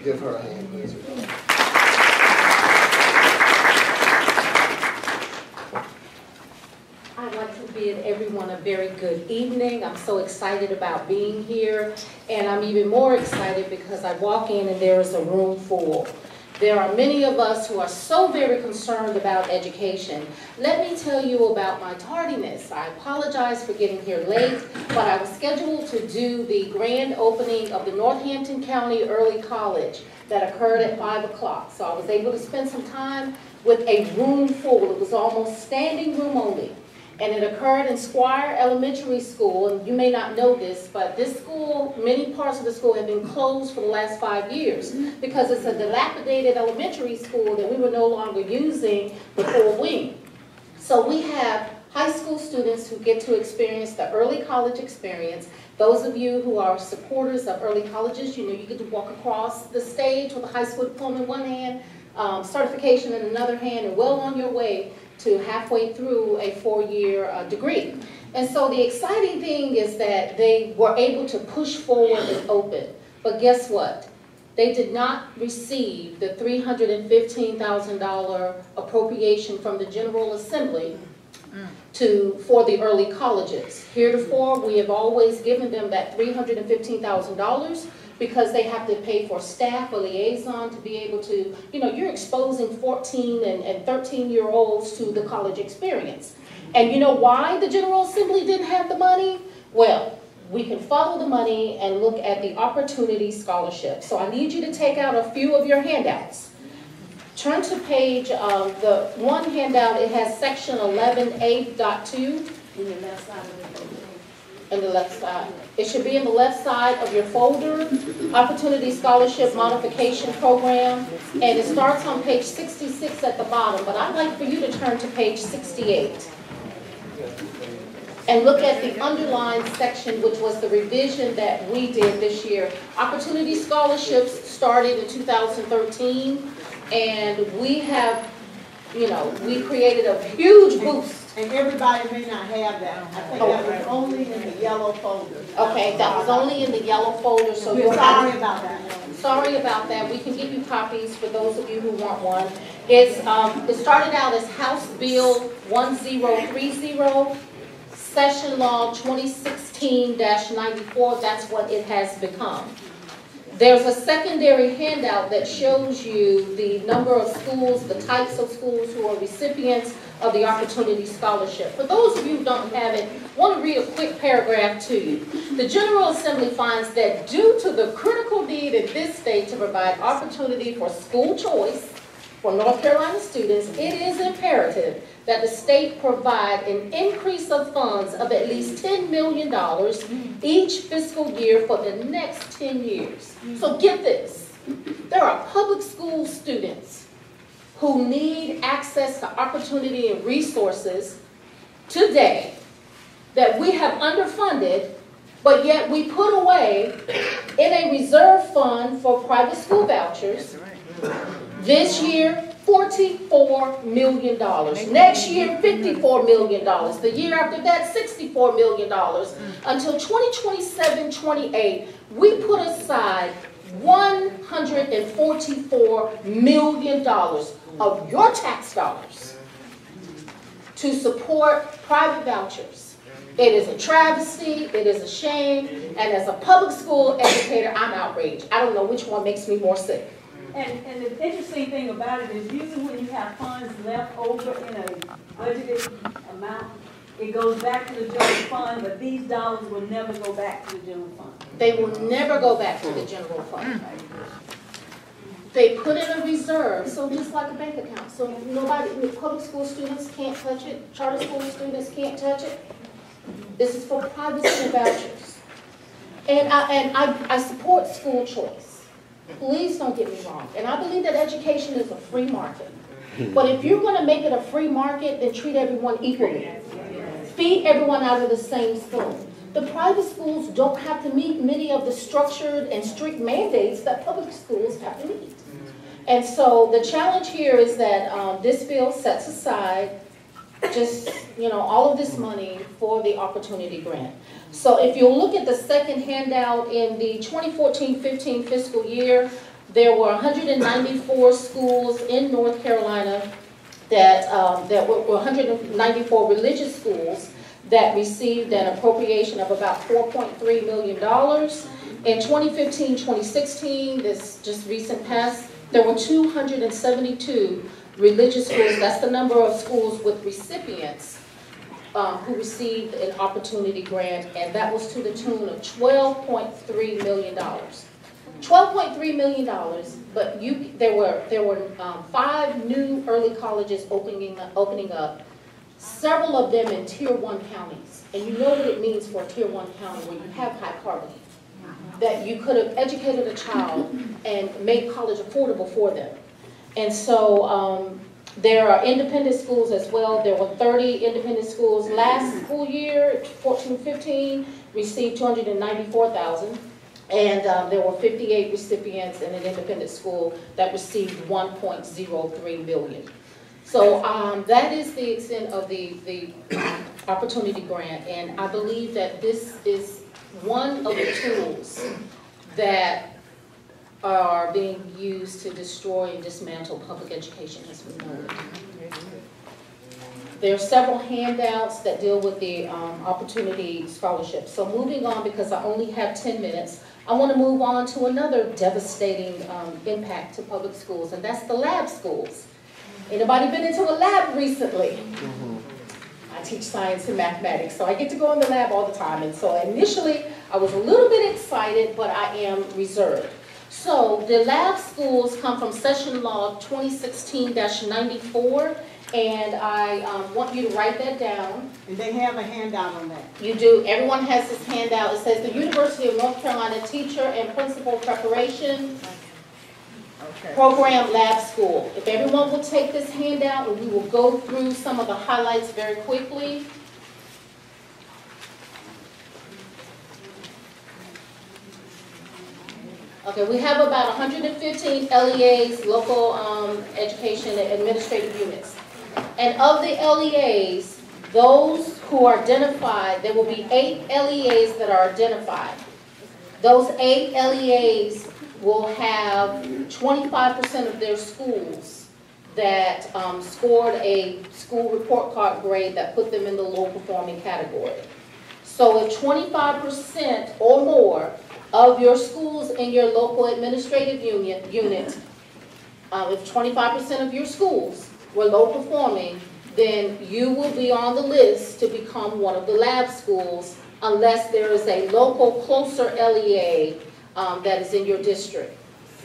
give her a hand, please. I'd like to bid everyone a very good evening. I'm so excited about being here, and I'm even more excited because I walk in and there is a room full. There are many of us who are so very concerned about education. Let me tell you about my tardiness. I apologize for getting here late, but I was scheduled to do the grand opening of the Northampton County Early College that occurred at 5 o'clock. So I was able to spend some time with a room full. It was almost standing room only. And it occurred in Squire Elementary School, and you may not know this, but this school, many parts of the school have been closed for the last 5 years because it's a dilapidated elementary school that we were no longer using the full wing. So we have high school students who get to experience the early college experience. Those of you who are supporters of early colleges, you know you get to walk across the stage with a high school diploma in one hand, certification in another hand, and well on your way to halfway through a 4-year degree. And so the exciting thing is that they were able to push forward and open. But guess what? They did not receive the $315,000 appropriation from the General Assembly for the early colleges. Heretofore, we have always given them that $315,000 because they have to pay for staff, a liaison to be able to, you know, you're exposing 14 and 13-year-olds to the college experience. And you know why the General Assembly didn't have the money? Well, we can follow the money and look at the Opportunity Scholarship. So I need you to take out a few of your handouts. Turn to page, the one handout, it has section 11A.2. In the left side of the folder. In the left side. It should be in the left side of your folder, Opportunity Scholarship Modification Program, and it starts on page 66 at the bottom, but I'd like for you to turn to page 68. and look at the underlined section, which was the revision that we did this year. Opportunity scholarships started in 2013, and we have, you know, we created a huge boost. And everybody may not have that. I think that was only in the yellow folder. Okay, that was only in the yellow folder, so We're you'll sorry have. about that. Sorry about that. We can give you copies for those of you who want one. It's, it started out as House Bill 1030, Session Law 2016-94. That's what it has become. There's a secondary handout that shows you the number of schools, the types of schools who are recipients of the Opportunity Scholarship. For those of you who don't have it, I want to read a quick paragraph to you. The General Assembly finds that due to the critical need in this state to provide opportunity for school choice for North Carolina students, it is imperative that the state provide an increase of funds of at least $10 million each fiscal year for the next 10 years. So get this, there are public school students who need access to opportunity and resources today that we have underfunded, but yet we put away in a reserve fund for private school vouchers. This year, $44 million. Next year, $54 million. The year after that, $64 million. Until 2027-28, we put aside $144 million of your tax dollars to support private vouchers. It is a travesty, it is a shame, and as a public school educator, I'm outraged. I don't know which one makes me more sick. And the interesting thing about it is usually when you have funds left over in a budgeted amount, it goes back to the general fund, but these dollars will never go back to the general fund. They will never go back to the general fund. They put in a reserve, so just like a bank account. So nobody, public school students can't touch it, charter school students can't touch it. This is for private school vouchers. And I support school choice. Please don't get me wrong. And I believe that education is a free market. But if you're going to make it a free market, then treat everyone equally. Feed everyone out of the same spoon. The private schools don't have to meet many of the structured and strict mandates that public schools have to meet. And so the challenge here is that this bill sets aside just, you know, all of this money for the Opportunity Grant. So if you look at the second handout, in the 2014-15 fiscal year, there were 194 schools in North Carolina that were 194 religious schools that received an appropriation of about $4.3 million. In 2015-2016, this just recent past, there were 272 religious schools. That's the number of schools with recipients who received an Opportunity Grant, and that was to the tune of $12.3 million. $12.3 million, but there were 5 new early colleges opening up, several of them in Tier 1 counties. And you know what it means for a Tier 1 county where you have high poverty, that you could have educated a child and made college affordable for them. And so there are independent schools as well. There were 30 independent schools. Last school year, 14-15, received $294,000. And there were 58 recipients in an independent school that received $1.03 million. So that is the extent of the Opportunity Grant. And I believe that this is one of the tools that are being used to destroy and dismantle public education as we know it. There are several handouts that deal with the Opportunity Scholarship. So moving on, because I only have 10 minutes, I want to move on to another devastating impact to public schools, and that's the lab schools. Anybody been into a lab recently? I teach science and mathematics, so I get to go in the lab all the time. And so initially, I was a little bit excited, but I am reserved. So the lab schools come from Session Law 2016-94, and I want you to write that down. And they have a handout on that. You do. Everyone has this handout. It says the University of North Carolina Teacher and Principal Preparation Program Lab School. If everyone will take this handout, and we will go through some of the highlights very quickly. Okay, we have about 115 LEAs, local education and administrative units. And of the LEAs, those who are identified, there will be 8 LEAs that are identified. Those 8 LEAs will have 25% of their schools that scored a school report card grade that put them in the low performing category. So if 25% or more of your schools in your local administrative unit, if 25% of your schools were low performing, then you will be on the list to become one of the lab schools unless there is a local closer LEA that is in your district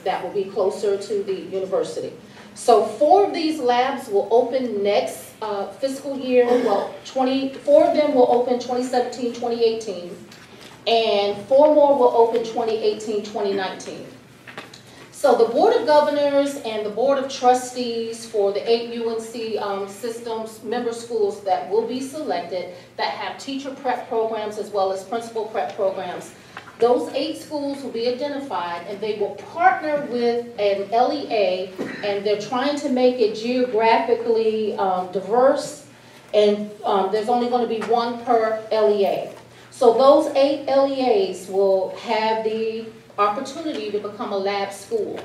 that will be closer to the university. So 4 of these labs will open next fiscal year. Well, 4 of them will open 2017, 2018, and 4 more will open 2018, 2019. So the Board of Governors and the Board of Trustees for the 8 UNC systems member schools that will be selected that have teacher prep programs as well as principal prep programs, those 8 schools will be identified and they will partner with an LEA, and they're trying to make it geographically diverse, and there's only going to be 1 per LEA. So those 8 LEAs will have the opportunity to become a lab school.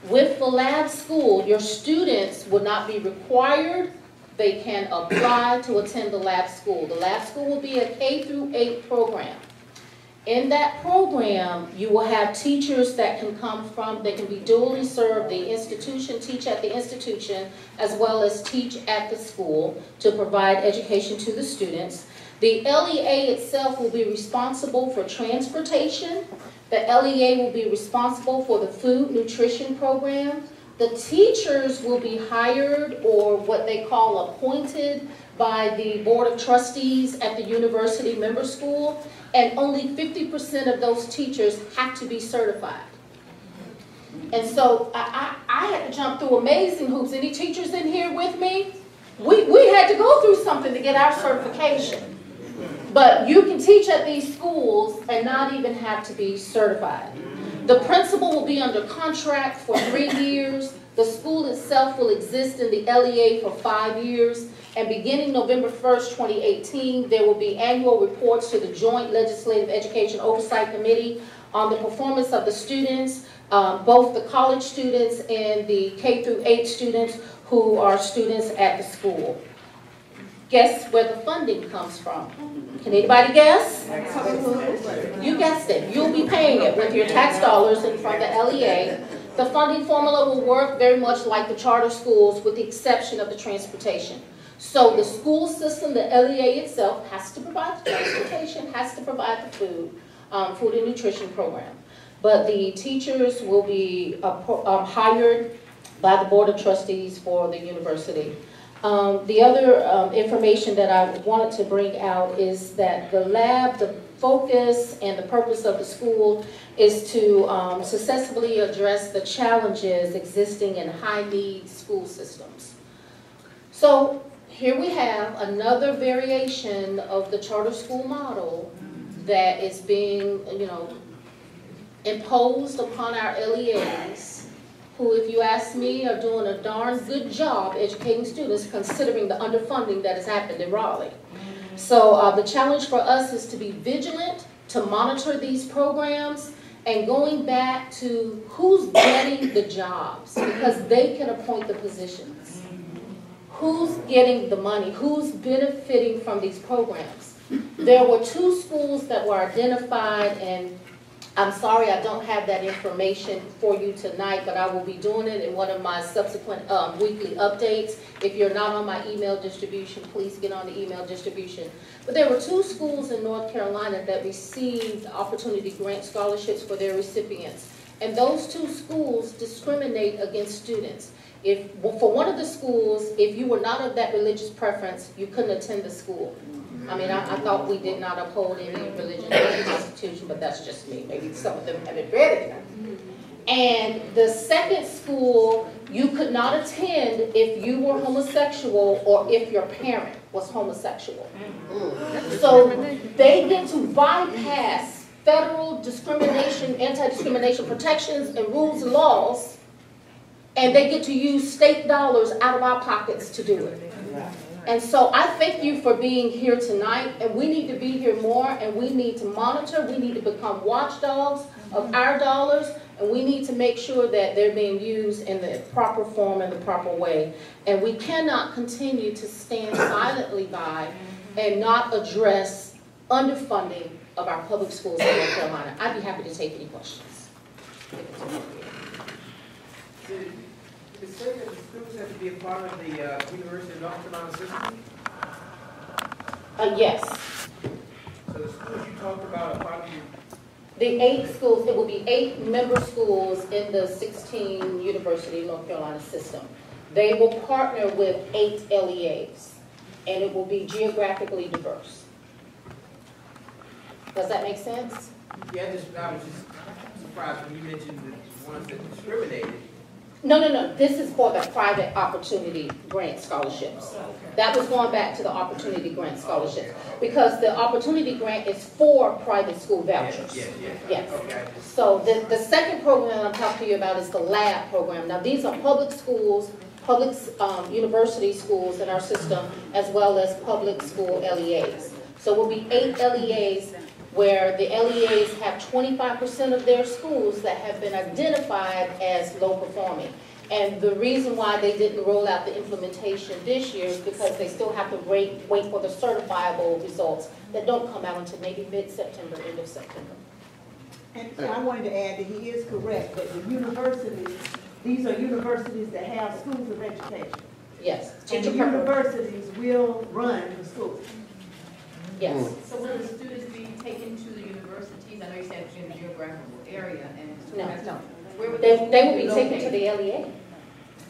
With the lab school, your students will not be required. They can apply to attend the lab school. The lab school will be a K-8 program. In that program, you will have teachers that can come from, they can be dually served, the institution, teach at the institution, as well as teach at the school to provide education to the students. The LEA itself will be responsible for transportation. The LEA will be responsible for the food nutrition program. The teachers will be hired, or what they call appointed, by the Board of Trustees at the university member school, and only 50% of those teachers have to be certified. And so I had to jump through amazing hoops. Any teachers in here with me? We had to go through something to get our certification. But you can teach at these schools and not even have to be certified. The principal will be under contract for 3 years. The school itself will exist in the LEA for 5 years. And beginning November 1st, 2018, there will be annual reports to the Joint Legislative Education Oversight Committee on the performance of the students, both the college students and the K-8 students who are students at the school. Guess where the funding comes from? Can anybody guess? You guessed it. You'll be paying it with your tax dollars and from the LEA. The funding formula will work very much like the charter schools with the exception of the transportation. So the school system, the LEA itself, has to provide the transportation, has to provide the food and nutrition program. But the teachers will be hired by the Board of Trustees for the university. The other information that I wanted to bring out is that the lab, the focus and the purpose of the school is to successfully address the challenges existing in high-need school systems. So here we have another variation of the charter school model that is being, imposed upon our LEAs, who, if you ask me, are doing a darn good job educating students considering the underfunding that has happened in Raleigh. So the challenge for us is to be vigilant, to monitor these programs, and going back to who's getting the jobs, because they can appoint the positions. Who's getting the money? Who's benefiting from these programs? There were 2 schools that were identified, and I'm sorry I don't have that information for you tonight, but I will be doing it in one of my subsequent weekly updates. If you're not on my email distribution, please get on the email distribution. But there were 2 schools in North Carolina that received Opportunity Grant scholarships for their recipients. And those 2 schools discriminate against students. For one of the schools, if you were not of that religious preference, you couldn't attend the school. I mean, I thought we did not uphold any religion in the Constitution, but that's just me. Maybe some of them haven't read it. And the second school, you could not attend if you were homosexual or if your parent was homosexual. So they get to bypass federal discrimination, anti-discrimination protections and rules and laws, and they get to use state dollars out of our pockets to do it. And so I thank you for being here tonight, and we need to be here more, and we need to monitor, we need to become watchdogs of our dollars, and we need to make sure that they're being used in the proper form and the proper way. And we cannot continue to stand silently by and not address underfunding of our public schools in North Carolina. I'd be happy to take any questions. Did it say that the schools have to be a part of the University of North Carolina system? Yes. So the schools you talked about are part of The 8 schools, it will be 8 member schools in the 16 University of North Carolina system. They will partner with 8 LEAs, and it will be geographically diverse. Does that make sense? Yeah, I was just surprised when you mentioned the ones that discriminated. No. This is for the private opportunity grant scholarships. That was going back to the opportunity grant scholarships. Because the opportunity grant is for private school vouchers. Yes. Okay. So the second program I'm talking to you about is the lab program. Now these are public schools, public university schools in our system, as well as public school LEAs. So we'll be 8 LEAs where the LEAs have 25% of their schools that have been identified as low performing. And the reason why they didn't roll out the implementation this year is because they still have to wait for the certifiable results that don't come out until maybe mid-September, end of September. And I wanted to add that he is correct, that the universities, these are universities that have schools of education. Yes. And the universities will run the schools. Yes. So will the students be taken to the universities? I know you said in the geographical area, and No. where would They will be taken to the LEA.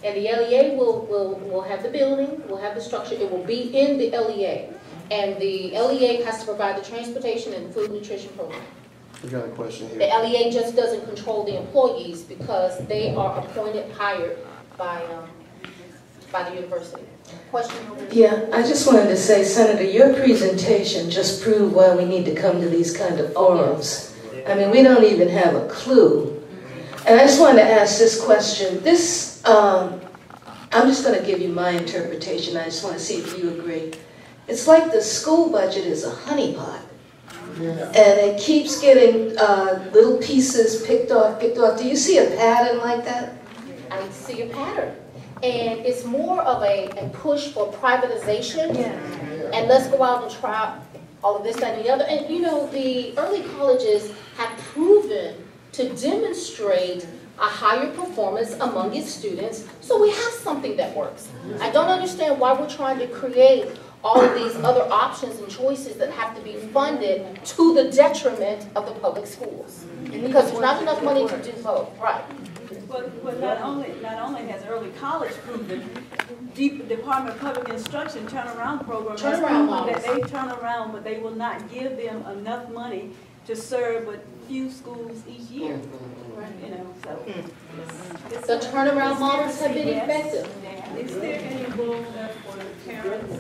And the LEA will have the building, will have the structure, it will be in the LEA. And the LEA has to provide the transportation and the food nutrition program. We got a question here. The LEA just doesn't control the employees because they are appointed, hired by the university. Question? Yeah, I just wanted to say, Senator, your presentation just proved why we need to come to these kind of forums. I mean, we don't even have a clue. And I just wanted to ask this question. I'm just going to give you my interpretation. I just want to see if you agree. It's like the school budget is a honeypot. And it keeps getting little pieces picked off. Do you see a pattern like that? I see a pattern. And it's more of a push for privatization. And let's go out and try all of this, that, and the other. And you know, the early colleges have proven to demonstrate a higher performance among its students. So we have something that works. I don't understand why we're trying to create all of these other options and choices that have to be funded to the detriment of the public schools. Because there's not enough money to do both. Right. But not only has early college proven, Department of Public Instruction turnaround program has proven that they turn around, but they will not give them enough money to serve but few schools each year. You know, so the turnaround models have been effective. Is there any role for the parents?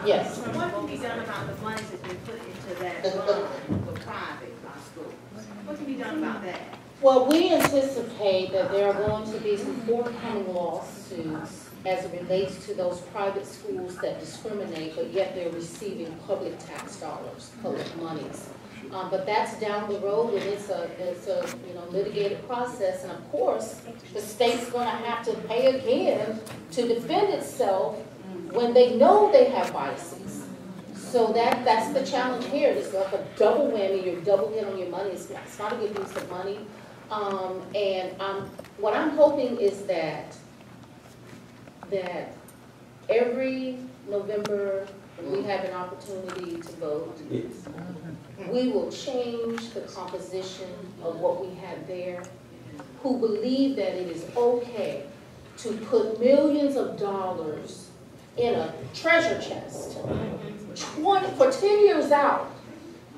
Yes. What can be done about the money that's been put into that fund for private schools? What can be done about that? Well, we anticipate that there are going to be some forthcoming lawsuits as it relates to those private schools that discriminate, but yet they're receiving public tax dollars, public monies. But that's down the road, and it's a litigated process. And of course, the state's going to have to pay again to defend itself when they know they have biases. So that's the challenge here. It's like a double whammy. You're double hit on your money. It's not a good use of money. What I'm hoping is that every November when we have an opportunity to vote, we will change the composition of what we have there, who believe that it is okay to put millions of dollars in a treasure chest for 10 years out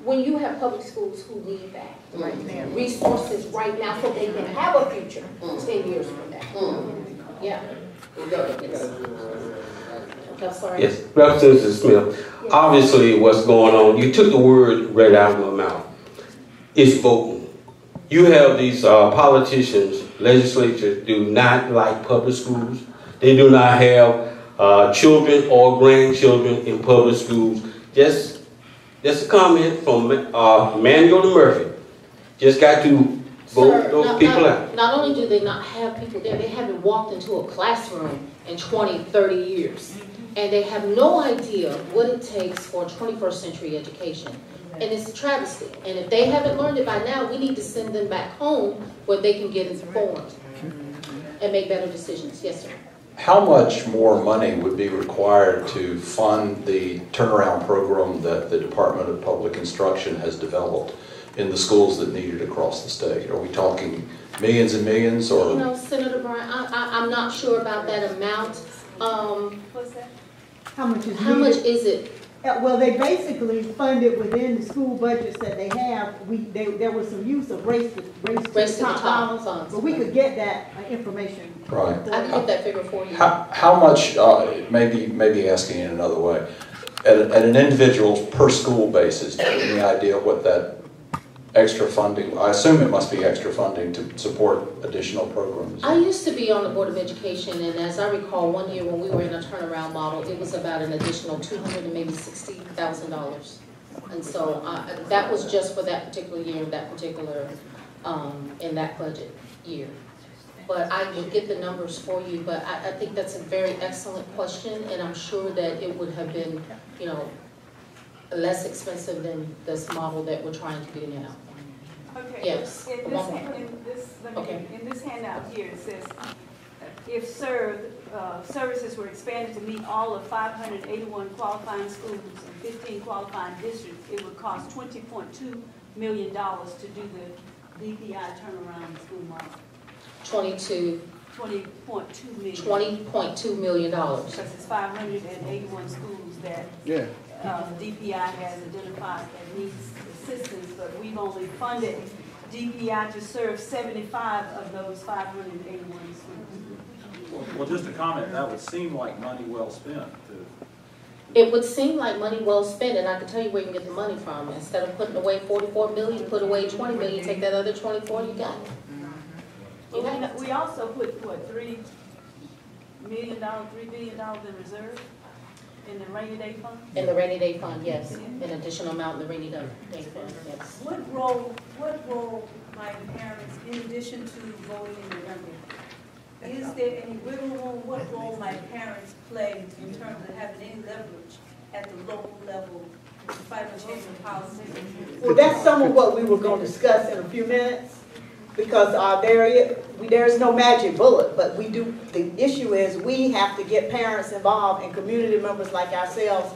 when you have public schools who need that resources right now so they can have a future 10 years from now. Yeah. I'm sorry. Yes, Representative Smith, obviously what's going on, you took the word right out of my mouth. is voting. You have these politicians, legislatures do not like public schools. They do not have children or grandchildren in public schools. Just a comment from Manuel Murphy. Just got to vote those people out. Not only do they not have people there, they haven't walked into a classroom in 20, 30 years. And they have no idea what it takes for a 21st century education. And it's a travesty. And if they haven't learned it by now, we need to send them back home where they can get informed and make better decisions. Yes, sir. How much more money would be required to fund the turnaround program that the Department of Public Instruction has developed in the schools that need it across the state? Are we talking millions and millions, or? You know, Senator Bryan, I'm not sure about that amount. What's that? How much is it? Well, they basically funded within the school budgets that they have. There was some use of race to the top funds, but we could get that information. Right. I can get that figure for you. How much? Maybe asking in another way. At an individual per school basis, do you have any idea what that extra funding? I assume it must be extra funding to support additional programs. I used to be on the Board of Education, and as I recall, one year when we were in a turnaround model, it was about an additional $260,000. And so that was just for that particular year, that particular, in that budget year. But I will get the numbers for you, but I think that's a very excellent question, and I'm sure that it would have been, you know, less expensive than this model that we're trying to do now. Okay. Yes. In this handout here, it says, if services were expanded to meet all of 581 qualifying schools and 15 qualifying districts, it would cost $20.2 million to do the DPI turnaround school model. $20.2 million. Because it's 581 schools that DPI has identified that needs assistance, but we've only funded DPI to serve 75 of those 581 schools. Well, just a comment, that would seem like money well spent. It would seem like money well spent, and I can tell you where you can get the money from. Instead of putting away $44 million, put away $20 million, take that other 24, you got it. We also put, what, $3 billion in reserve in the rainy day fund? In the rainy day fund, yes. An additional amount in the rainy day fund, yes. What role might parents, in addition to voting in November, is there any wiggle room? What role might parents play in terms of having any leverage at the local level to fight for changing policy? Well, that's some of what we were going to discuss in a few minutes, because there is no magic bullet, but the issue is we have to get parents involved and community members like ourselves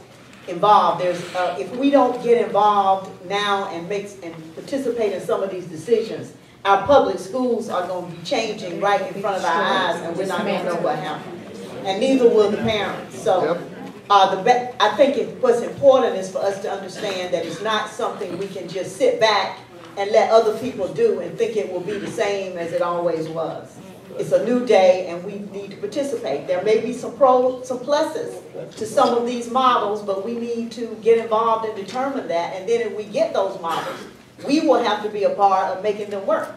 involved. If we don't get involved now and participate in some of these decisions, our public schools are going to be changing right in front of our eyes, and we're not going to know what happened. And neither will the parents. So I think what's important is for us to understand that it's not something we can just sit back and let other people do and think it will be the same as it always was. It's a new day, and we need to participate. There may be some pluses to some of these models, but we need to get involved and determine that. And then if we get those models, we will have to be a part of making them work.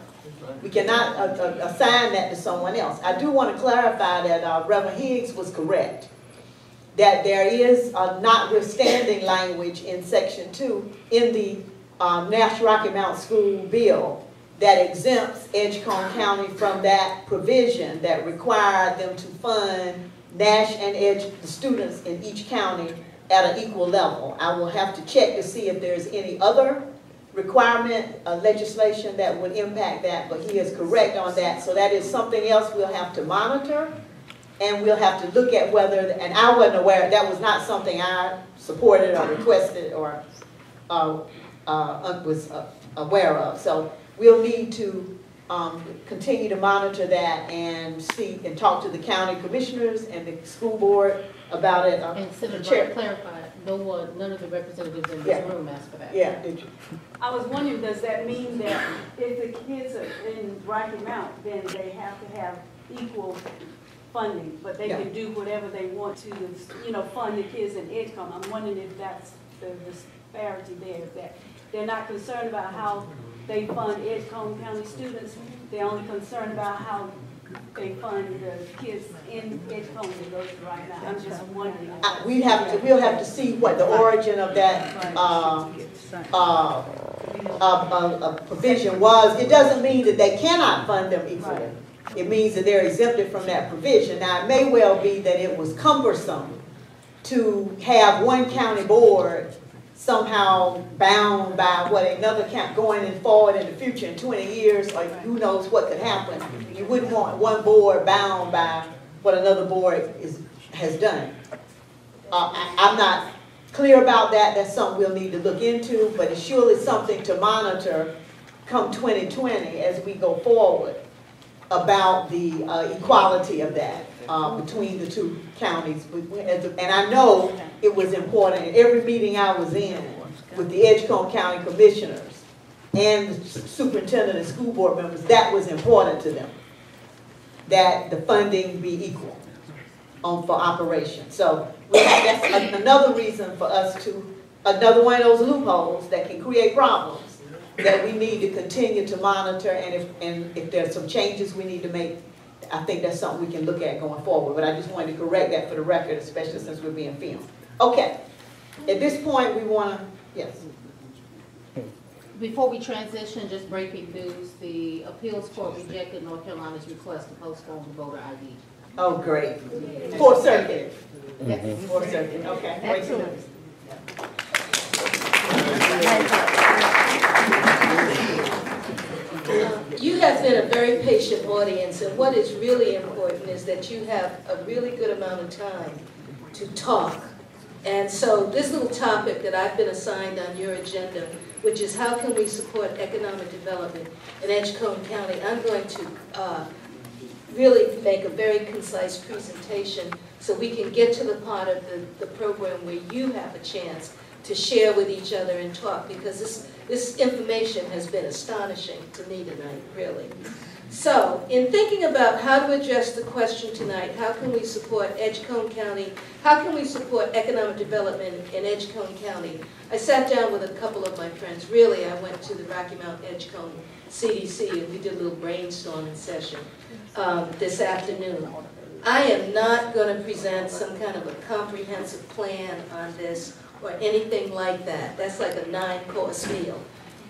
We cannot assign that to someone else. I do want to clarify that Reverend Higgs was correct, that there is a notwithstanding language in Section 2 in the Nash Rocky Mount School bill that exempts Edgecombe County from that provision that required them to fund Nash and the students in each county at an equal level. I will have to check to see if there's any other requirement legislation that would impact that, but he is correct on that. So that is something else we'll have to monitor, and we'll have to look at whether, and I wasn't aware, that was not something I supported or requested or was aware of. So we'll need to continue to monitor that and see and talk to the county commissioners and the school board about it. And Senator, clarify, none of the representatives in this room asked for that. Yeah, did you? I was wondering, does that mean that if the kids are in Rocky Mount, then they have to have equal funding, but they can do whatever they want to, fund the kids in Edgecombe? I'm wondering if that's the disparity there, that they're not concerned about how they fund Edgecombe County students. They're only concerned about how they fund the kids in Edgecombe that goes to right now. I'm just wondering. We'll have to see what the origin of that provision was. It doesn't mean that they cannot fund them equally. It means that they're exempted from that provision. Now, it may well be that it was cumbersome to have one county board somehow bound by what another county going and forward in the future in 20 years, or who knows what could happen. You wouldn't want one board bound by what another board has done. I'm not clear about that. That's something we'll need to look into, but it's surely something to monitor come 2020 as we go forward about the equality of that between the two counties. And I know it was important in every meeting I was in with the Edgecombe County Commissioners and the superintendent and school board members, that was important to them, that the funding be equal for operations. So that's another reason for us to, another one of those loopholes that can create problems that we need to continue to monitor, and if there's some changes we need to make, I think that's something we can look at going forward. But I just wanted to correct that for the record, especially since we're being filmed. Okay, at this point we want to, yes. Before we transition, just breaking news, the appeals court rejected North Carolina's request to postpone the voter ID. Oh, great. Fourth Circuit. Yes. Fourth Circuit, okay. Excellent. You have been a very patient audience, and what is really important is that you have a really good amount of time to talk. And so this little topic that I've been assigned on your agenda, which is how can we support economic development in Edgecombe County, I'm going to really make a very concise presentation so we can get to the part of the program where you have a chance to share with each other and talk, because this information has been astonishing to me tonight, really. So, in thinking about how to address the question tonight, how can we support Edgecombe County, how can we support economic development in Edgecombe County, I sat down with a couple of my friends. Really, I went to the Rocky Mount Edgecombe CDC and we did a little brainstorming session this afternoon. I am not going to present some kind of a comprehensive plan on this or anything like that. That's like a 9-course meal.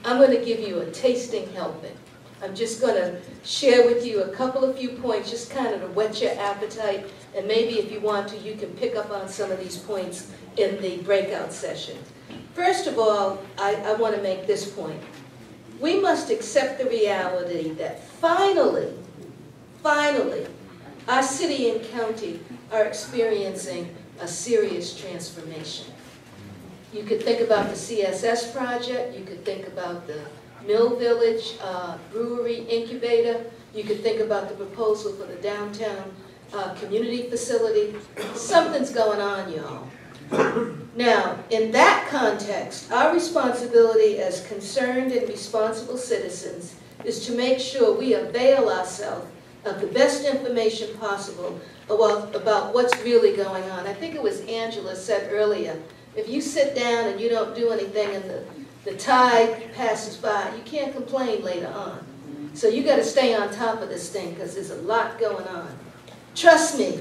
I'm going to give you a tasting helping. I'm just going to share with you a couple of few points, just kind of to whet your appetite, and maybe if you want to, you can pick up on some of these points in the breakout session. First of all, I want to make this point. We must accept the reality that finally, our city and county are experiencing a serious transformation. You could think about the CSS project, you could think about the Mill Village Brewery Incubator, you could think about the proposal for the downtown community facility. Something's going on, y'all. Now, in that context, our responsibility as concerned and responsible citizens is to make sure we avail ourselves of the best information possible about what's really going on. I think it was Angela said earlier, if you sit down and you don't do anything and the tide passes by, you can't complain later on. So you got to stay on top of this thing because there's a lot going on. Trust me,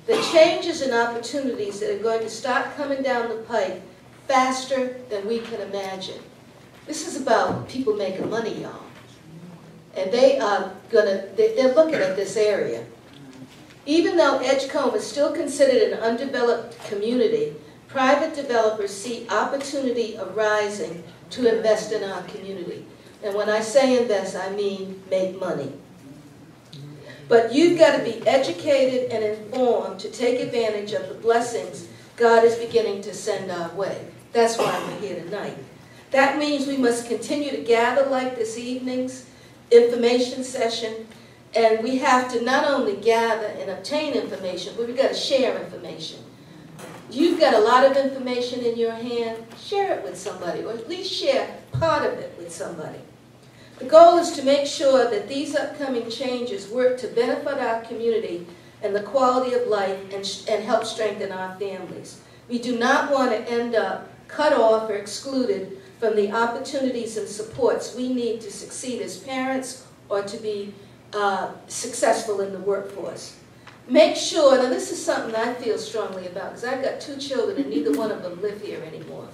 the changes and opportunities that are going to start coming down the pipe faster than we can imagine. This is about people making money, y'all. And they're looking at this area. Even though Edgecombe is still considered an undeveloped community, private developers see opportunity arising to invest in our community. And when I say invest, I mean make money. But you've got to be educated and informed to take advantage of the blessings God is beginning to send our way. That's why we're here tonight. That means we must continue to gather like this evening's information session, and we have to not only gather and obtain information, but we've got to share information. You've got a lot of information in your hand, share it with somebody, or at least share part of it with somebody. The goal is to make sure that these upcoming changes work to benefit our community and the quality of life and help strengthen our families. We do not want to end up cut off or excluded from the opportunities and supports we need to succeed as parents or to be successful in the workforce. Make sure, now this is something I feel strongly about because I've got 2 children and neither one of them live here anymore.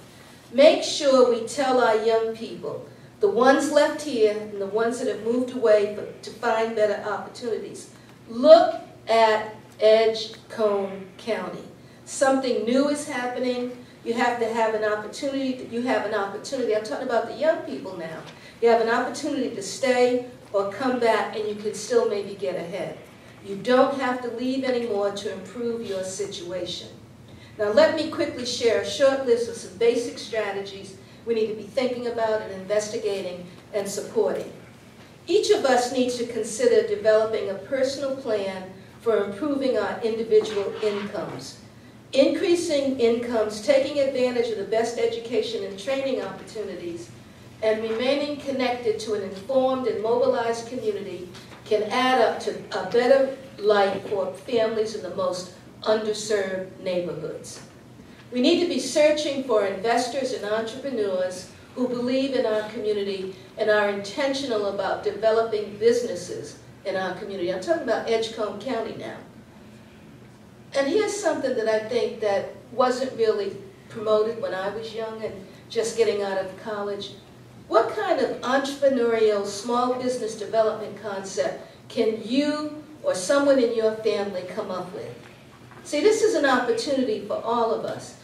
Make sure we tell our young people, the ones left here and the ones that have moved away to find better opportunities, look at Edgecombe County. Something new is happening. You have to have an opportunity. You have an opportunity. I'm talking about the young people now. You have an opportunity to stay or come back and you can still maybe get ahead. You don't have to leave anymore to improve your situation. Now let me quickly share a short list of some basic strategies we need to be thinking about and investigating and supporting. Each of us needs to consider developing a personal plan for improving our individual incomes. Increasing incomes, taking advantage of the best education and training opportunities, and remaining connected to an informed and mobilized community can add up to a better life for families in the most underserved neighborhoods. We need to be searching for investors and entrepreneurs who believe in our community and are intentional about developing businesses in our community. I'm talking about Edgecombe County now. And here's something that I think that wasn't really promoted when I was young and just getting out of college. What kind of entrepreneurial small business development concept can you or someone in your family come up with? See, this is an opportunity for all of us.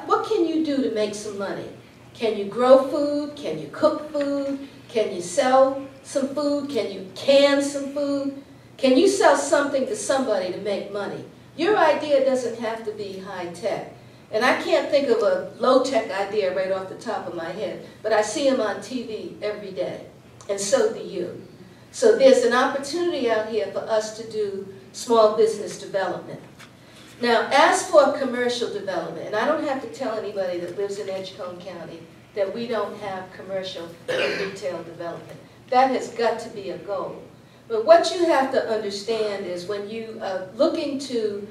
What can you do to make some money? Can you grow food? Can you cook food? Can you sell some food? Can you can some food? Can you sell something to somebody to make money? Your idea doesn't have to be high-tech. And I can't think of a low-tech idea right off the top of my head, but I see them on TV every day, and so do you. So there's an opportunity out here for us to do small business development. Now, as for commercial development, and I don't have to tell anybody that lives in Edgecombe County that we don't have commercial and retail development. That has got to be a goal. But what you have to understand is when you are looking to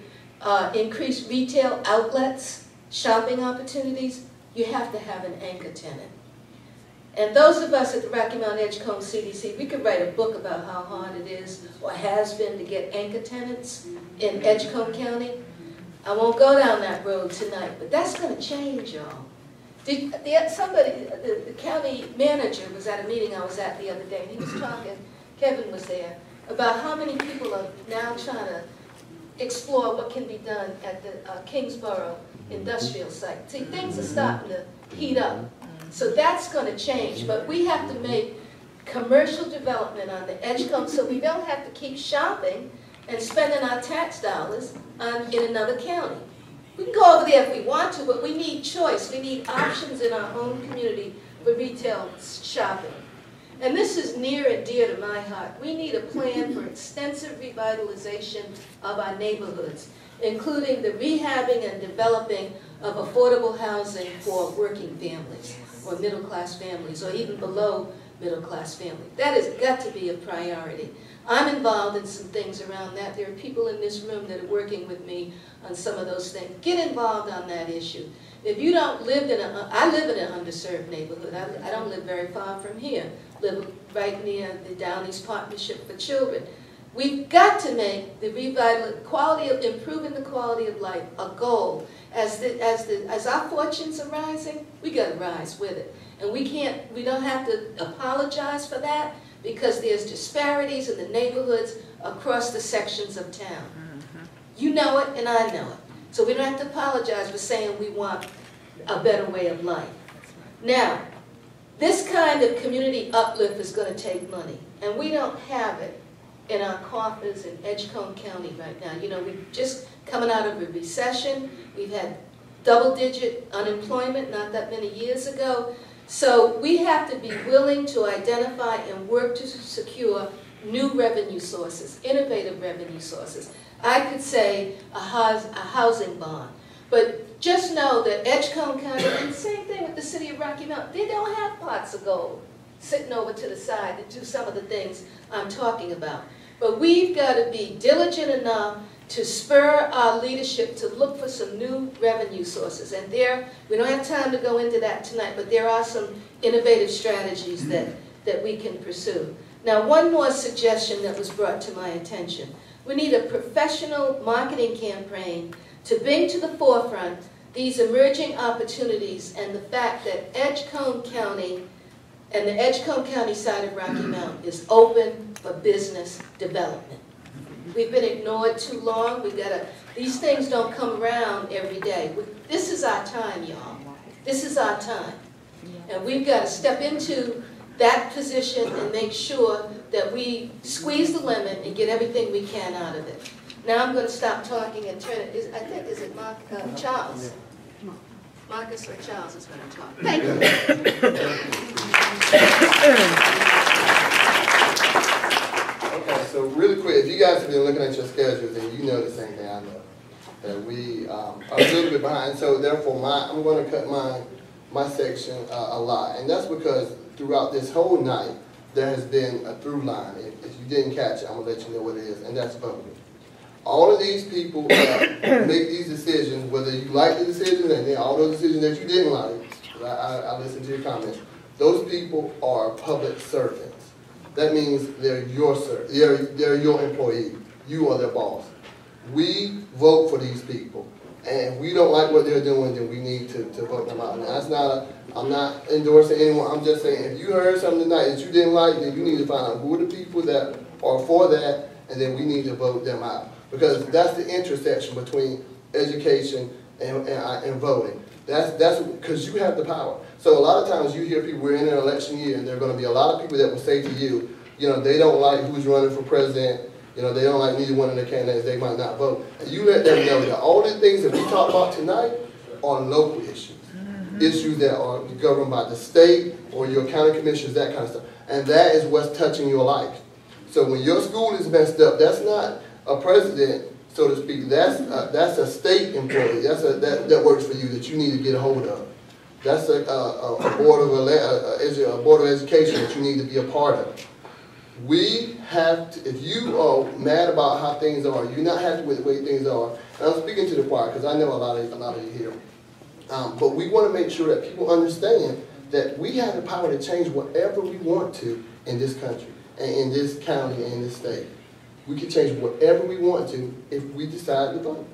increase retail outlets, shopping opportunities, you have to have an anchor tenant. And those of us at the Rocky Mount Edgecombe CDC, we could write a book about how hard it is or has been to get anchor tenants in Edgecombe County. I won't go down that road tonight, but that's going to change, y'all. The county manager was at a meeting I was at the other day, and he was talking, Kevin was there, about how many people are now trying to explore what can be done at the Kingsborough industrial site. See, things are starting to heat up. So that's going to change, but we have to make commercial development on the Edgecombe so we don't have to keep shopping and spending our tax dollars in another county. We can go over there if we want to, but we need choice. We need options in our own community for retail shopping. And this is near and dear to my heart. We need a plan for extensive revitalization of our neighborhoods, including the rehabbing and developing of affordable housing for working families or middle-class families or even below middle-class families. That has got to be a priority. I'm involved in some things around that. There are people in this room that are working with me on some of those things. Get involved on that issue. If you don't live in I live in an underserved neighborhood. I don't live very far from here. Live right near the Down East Partnership for Children. We've got to make the improving the quality of life a goal. As our fortunes are rising, we got to rise with it. And we don't have to apologize for that because there's disparities in the neighborhoods across the sections of town. You know it and I know it. So we don't have to apologize for saying we want a better way of life. Now, this kind of community uplift is going to take money, and we don't have it in our coffers in Edgecombe County right now. You know, we're just coming out of a recession. We've had double-digit unemployment not that many years ago. So we have to be willing to identify and work to secure new revenue sources, innovative revenue sources. I could say a housing bond. But just know that Edgecombe County, and the same thing with the city of Rocky Mount, they don't have pots of gold sitting over to the side to do some of the things I'm talking about. But we've got to be diligent enough to spur our leadership to look for some new revenue sources. And we don't have time to go into that tonight, but there are some innovative strategies that we can pursue. Now, one more suggestion that was brought to my attention. We need a professional marketing campaign to bring to the forefront these emerging opportunities and the fact that Edgecombe County and the Edgecombe County side of Rocky Mount is open for business development. We've been ignored too long. These things don't come around every day. This is our time, y'all. This is our time. And we've got to step into that position and make sure that we squeeze the lemon and get everything we can out of it. Now I'm going to stop talking and turn it, is it Charles? Marcus or Charles is going to talk. Thank you. Okay, so really quick, if you guys have been looking at your schedules, then you know the same thing I know, that we are a little bit behind. So therefore, I'm going to cut my section a lot, and that's because throughout this whole night there has been a through line. If you didn't catch it, I'm going to let you know what it is, and that's voting. All of these people make these decisions, whether you like the decisions, and then all those decisions that you didn't like. I listened to your comments. Those people are public servants. That means they're your employee. You are their boss. We vote for these people, and if we don't like what they're doing, then we need to vote them out. Now, that's not I'm not endorsing anyone. I'm just saying if you heard something tonight that you didn't like, then you need to find out who are the people that are for that, and then we need to vote them out. Because that's the intersection between education and voting. That's because you have the power. So a lot of times you hear people, we're in an election year, and there are going to be a lot of people that will say to you, you know, they don't like who's running for president, you know, they don't like neither one of the candidates, they might not vote. And you let them know that all the things that we talk about tonight are local issues. Issues that are governed by the state or your county commissioners, that kind of stuff. And that is what's touching your life. So when your school is messed up, that's not a president, so to speak, that's a state employee. That works for you that you need to get a hold of. That's a board of education that you need to be a part of. We have to, if you are mad about how things are, you're not happy with the way things are, and I'm speaking to the choir because I know a lot of you here, but we want to make sure that people understand that we have the power to change whatever we want to in this country, and in this county, and in this state. We can change whatever we want to if we decide to vote.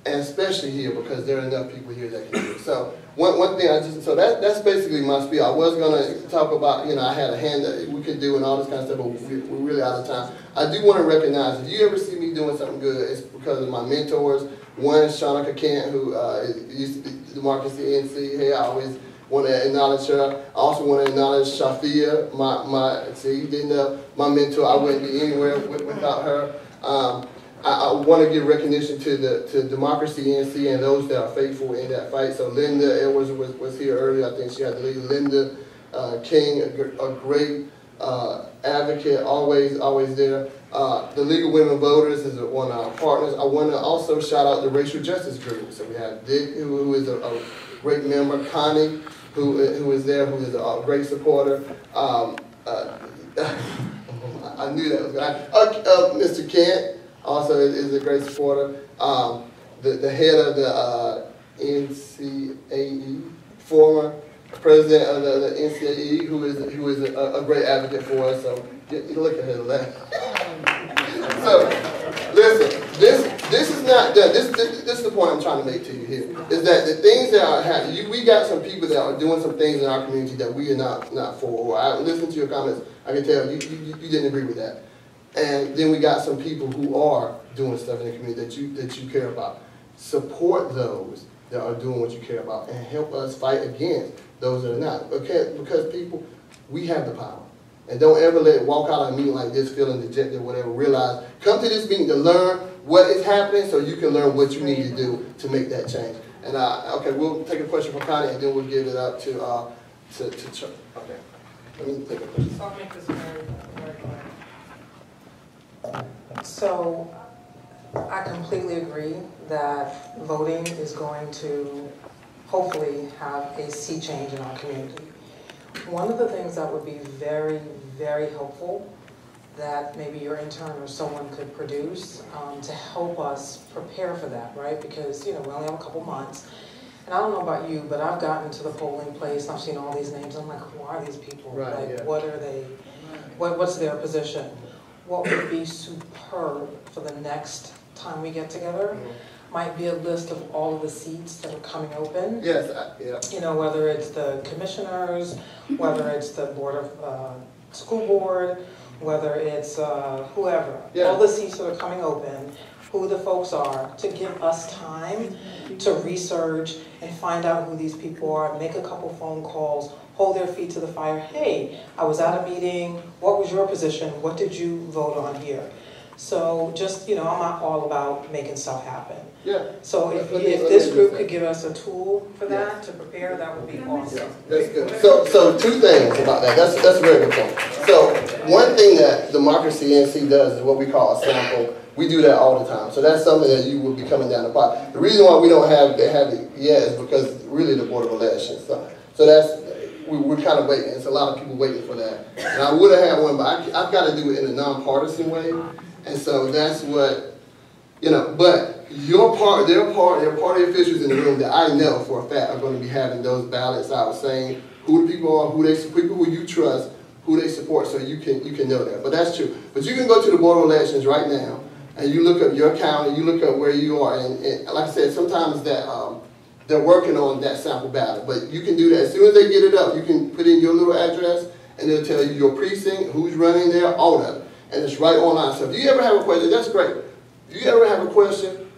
And especially here, because there are enough people here that can do it. So one thing that's basically my spiel. I was gonna talk about, you know, I had a hand that we could do and all this kind of stuff, but we're really out of time. I do want to recognize, if you ever see me doing something good, it's because of my mentors. One is Shanika Kent, who used to be the Marcus CNC. Hey, I always want to acknowledge her. I also want to acknowledge Shafia, my mentor. I wouldn't be anywhere without her. I want to give recognition to Democracy NC and those that are faithful in that fight. So Linda Edwards was here earlier. I think she had the lead. Linda King, a great advocate, always there. The League of Women Voters is one of our partners. I want to also shout out the Racial Justice Group. So we have Dick, who is a great member, Connie, who is there, who is a great supporter. I knew that was good. Mr. Kent also is a great supporter. The head of the NCAE, former president of the NCAE, who is a great advocate for us. So you look at her left. So listen, this is not done. This is the point I'm trying to make to you here. Is that the things that are happening? We got some people that are doing some things in our community that we are not for. I listened to your comments. I can tell you didn't agree with that. And then we got some people who are doing stuff in the community that you care about. Support those that are doing what you care about and help us fight against those that are not. Because people, we have the power. And don't ever walk out of a meeting like this feeling dejected or whatever. Realize, come to this meeting to learn what is happening so you can learn what you need to do to make that change. And okay, we'll take a question from Connie and then we'll give it up to Chuck. Okay. Let me take a question. So I'll make this very quick. So I completely agree that voting is going to hopefully have a sea change in our community. One of the things that would be very, very helpful that maybe your intern or someone could produce to help us prepare for that, right? Because, you know, we only have a couple months. And I don't know about you, but I've gotten to the polling place and I've seen all these names. I'm like, who are these people? Right, like, yeah. what are they? What's their position? What would be superb for the next time we get together might be a list of all of the seats that are coming open. Yes, yeah. You know, whether it's the commissioners, whether it's the board of school board, whether it's whoever, all the seats that are coming open, who the folks are, to give us time to research and find out who these people are, make a couple phone calls, hold their feet to the fire. Hey, I was at a meeting, what was your position? What did you vote on here? So just, you know, I'm not all about making stuff happen. Yeah. So if this group could give us a tool for that, to prepare, that would be awesome. Yeah, that's good. So two things about that. That's a very good point. So one thing that Democracy NC does is what we call a sample. We do that all the time. So that's something that you will be coming down the pipe. The reason why we don't have it yet is because really the Board of Elections. So that's, we're kind of waiting. It's a lot of people waiting for that. And I would have had one, but I've got to do it in a nonpartisan way. And so that's what, you know, but their party officials in the room that I know for a fact are going to be having those ballots out saying who the people are, people who you trust, who they support, so you can know that. But that's true. But you can go to the Board of Elections right now and you look up your county, you look up where you are, and like I said, sometimes that they're working on that sample ballot. But you can do that. As soon as they get it up, you can put in your little address and it'll tell you your precinct, who's running there, all of it. And it's right online. So if you ever have a question, that's great. If you ever have a question,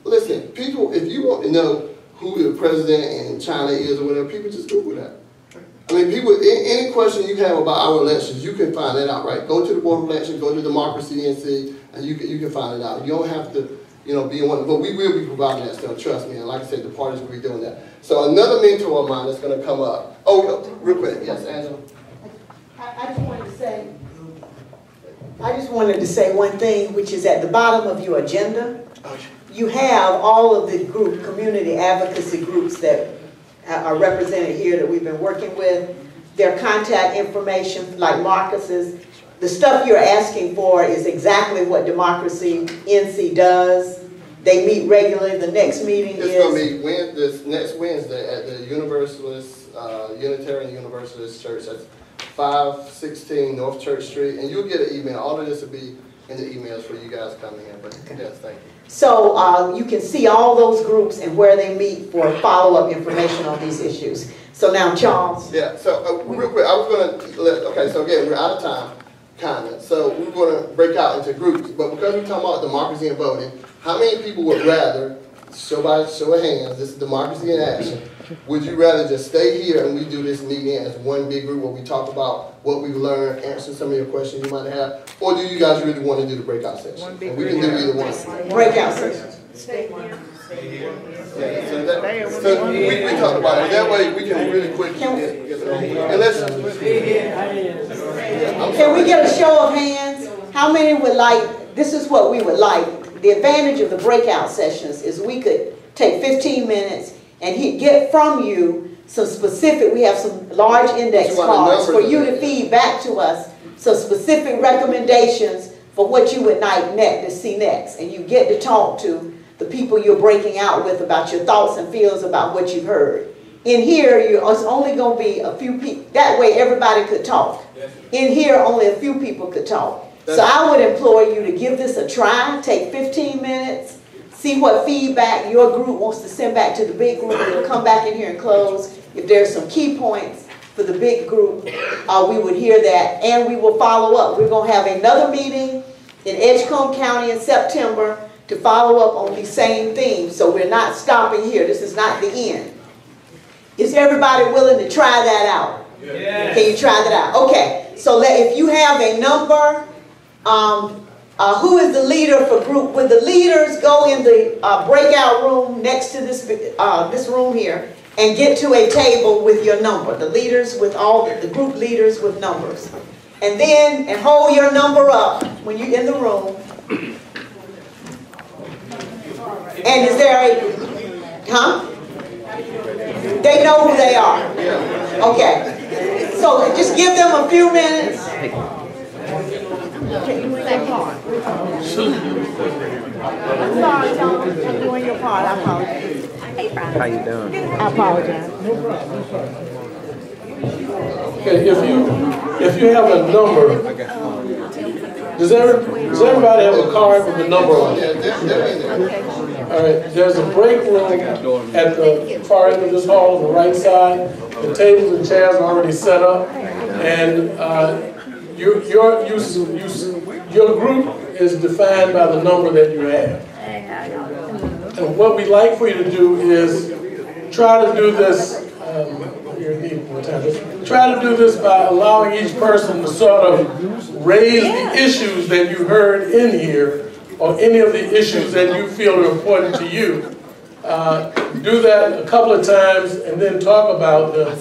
listen, people, if you want to know who the president in China is or whatever, people just Google that. I mean, people, any question you have about our elections, you can find that out, right? Go to the Board of Elections, go to Democracy NC, and you can find it out. You don't have to, you know, be one, but we will be providing that stuff, trust me. And like I said, the parties will be doing that. So another mentor of mine that's going to come up. Oh, real quick. Yes, Angela. I just wanted to say one thing, which is at the bottom of your agenda. You have all of the community advocacy groups that are represented here that we've been working with. Their contact information, like Marcus's. The stuff you're asking for is exactly what Democracy NC does. They meet regularly. The next meeting is... It's going to be this next Wednesday at the Universalist, Unitarian Universalist Church. That's 516 North Church Street. And you'll get an email. All of this will be in the emails for you guys coming in. But yes, thank you. So you can see all those groups and where they meet for follow-up information on these issues. So now, Charles. Yeah, so real quick, I was going to let, okay, so again, we're out of time, kind of. So we're going to break out into groups. But because we're talking about democracy and voting, how many people would rather, show of hands, this is democracy in action, would you rather just stay here and we do this meeting as one big group where we talk about what we've learned, answer some of your questions you might have, or do you guys really want to do the breakout session? And we can do either one. Breakout session. Yeah, so we talked about it. That way we can really quick get it over. Can we get a show of hands? How many would like, this is what we would like. The advantage of the breakout sessions is we could take 15 minutes and get from you some specific, we have some large index cards for you to feed back to us some specific recommendations for what you would like to see next. And you get to talk to the people you're breaking out with about your thoughts and feelings about what you've heard. In here, it's only going to be a few people. That way everybody could talk. In here, only a few people could talk. So I would implore you to give this a try. Take 15 minutes. See what feedback your group wants to send back to the big group. We'll come back in here and close. If there's some key points for the big group, we would hear that. And we will follow up. We're going to have another meeting in Edgecombe County in September to follow up on these same themes. So we're not stopping here. This is not the end. Is everybody willing to try that out? Yes. Can you try that out? Okay. So if you have a number, who is the leader for group? Would the leaders go in the breakout room next to this room here and get to a table with your number? The leaders with the group leaders with numbers. And then, hold your number up when you're in the room. And is there they know who they are. Okay. So just give them a few minutes. Okay, you doing your part. I'm sorry, y'all. I'm doing your part. I apologize. Hey, Brian. How you doing? I apologize. Okay, if you have a number, does everybody have a card with a number on it? All right, there's a break room at the far end of this hall on the right side. The tables and chairs are already set up, and your group is defined by the number that you have. And what we'd like for you to do is try to do this. Try to do this by allowing each person to sort of raise the issues that you heard in here, or any of the issues that you feel are important to you. Do that a couple of times and then talk about them,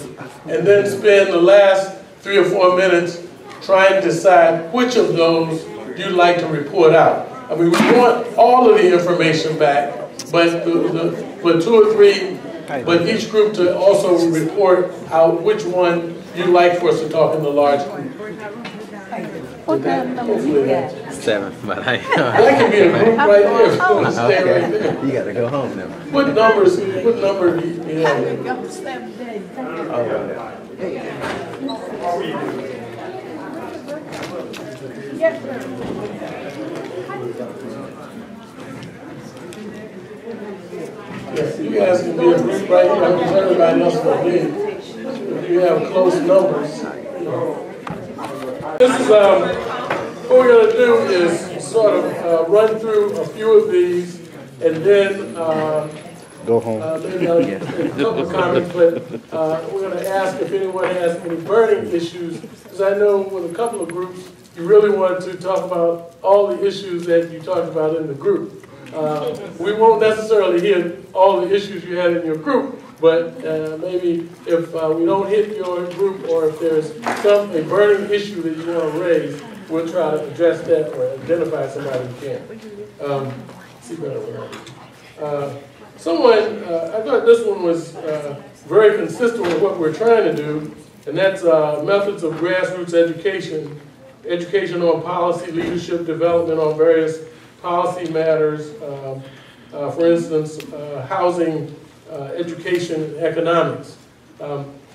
and then spend the last 3 or 4 minutes trying to decide which of those you'd like to report out. I mean, we want all of the information back, but for 2 or 3, but each group to also report out which one you'd like for us to talk in the large group. What kind of number you got? 7, but I That can be a group right there. If you want to stay right there. You gotta go home now. What number do you have? Yes, you guys can be a group right here. I'm sure everybody else will be. If you have close numbers. This is, what we're going to do is sort of run through a few of these, and then go home. Maybe a couple of comments, but we're going to ask if anyone has any burning issues, because I know with a couple of groups, you really want to talk about all the issues that you talked about in the group. We won't necessarily hit all the issues you had in your group, but maybe if we don't hit your group, or if there's a burning issue that you want to raise, we'll try to address that or identify somebody who can. See better where someone, I thought this one was very consistent with what we're trying to do, and that's methods of grassroots education, education on policy, leadership development on various policy matters, for instance, housing, education, and economics.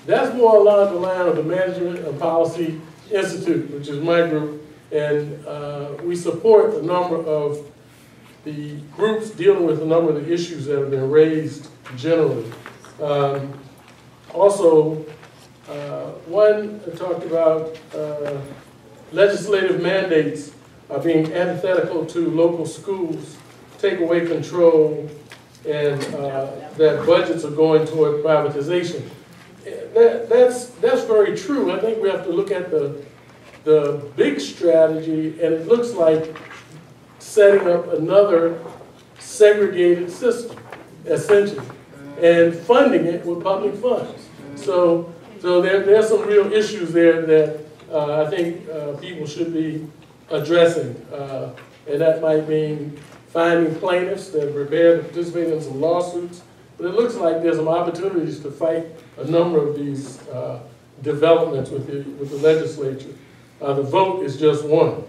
That's more along the line of the Management and Policy Institute, which is my group, and we support a number of the groups dealing with a number of the issues that have been raised generally. Also, one talked about legislative mandates being antithetical to local schools, take away control, and that budgets are going toward privatization. That's very true. I think we have to look at the big strategy, and it looks like setting up another segregated system, essentially, and funding it with public funds. So there's some real issues there that I think people should be addressing, and that might mean finding plaintiffs that are prepared to participate in some lawsuits. But it looks like there's some opportunities to fight a number of these developments with the legislature. The vote is just one.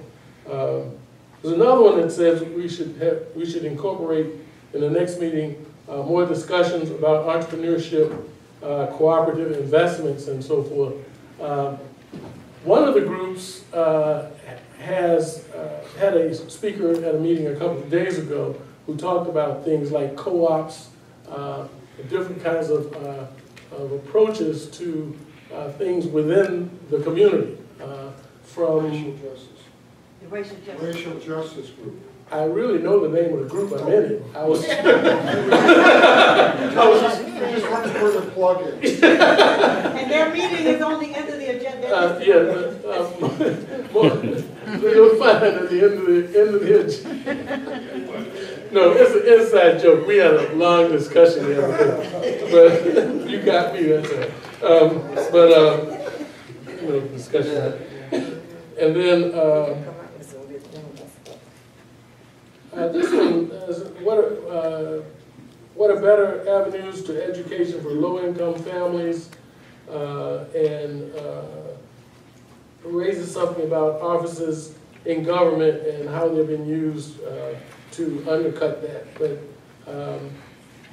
There's another one that says we should incorporate in the next meeting more discussions about entrepreneurship, cooperative investments, and so forth. One of the groups has had a speaker at a meeting a couple of days ago who talked about things like co-ops, different kinds of approaches to things within the community. From Racial Justice Group. I really know the name of the group I'm in. I was just looking for the plug-in. And their meeting is on the end of the agenda. You'll find at the end of the agenda. No, it's an inside joke. We had a long discussion the other day, but you got me that time. Discussion. And then this one is what are better avenues to education for low-income families, and raises something about offices in government and how they've been used to undercut that. But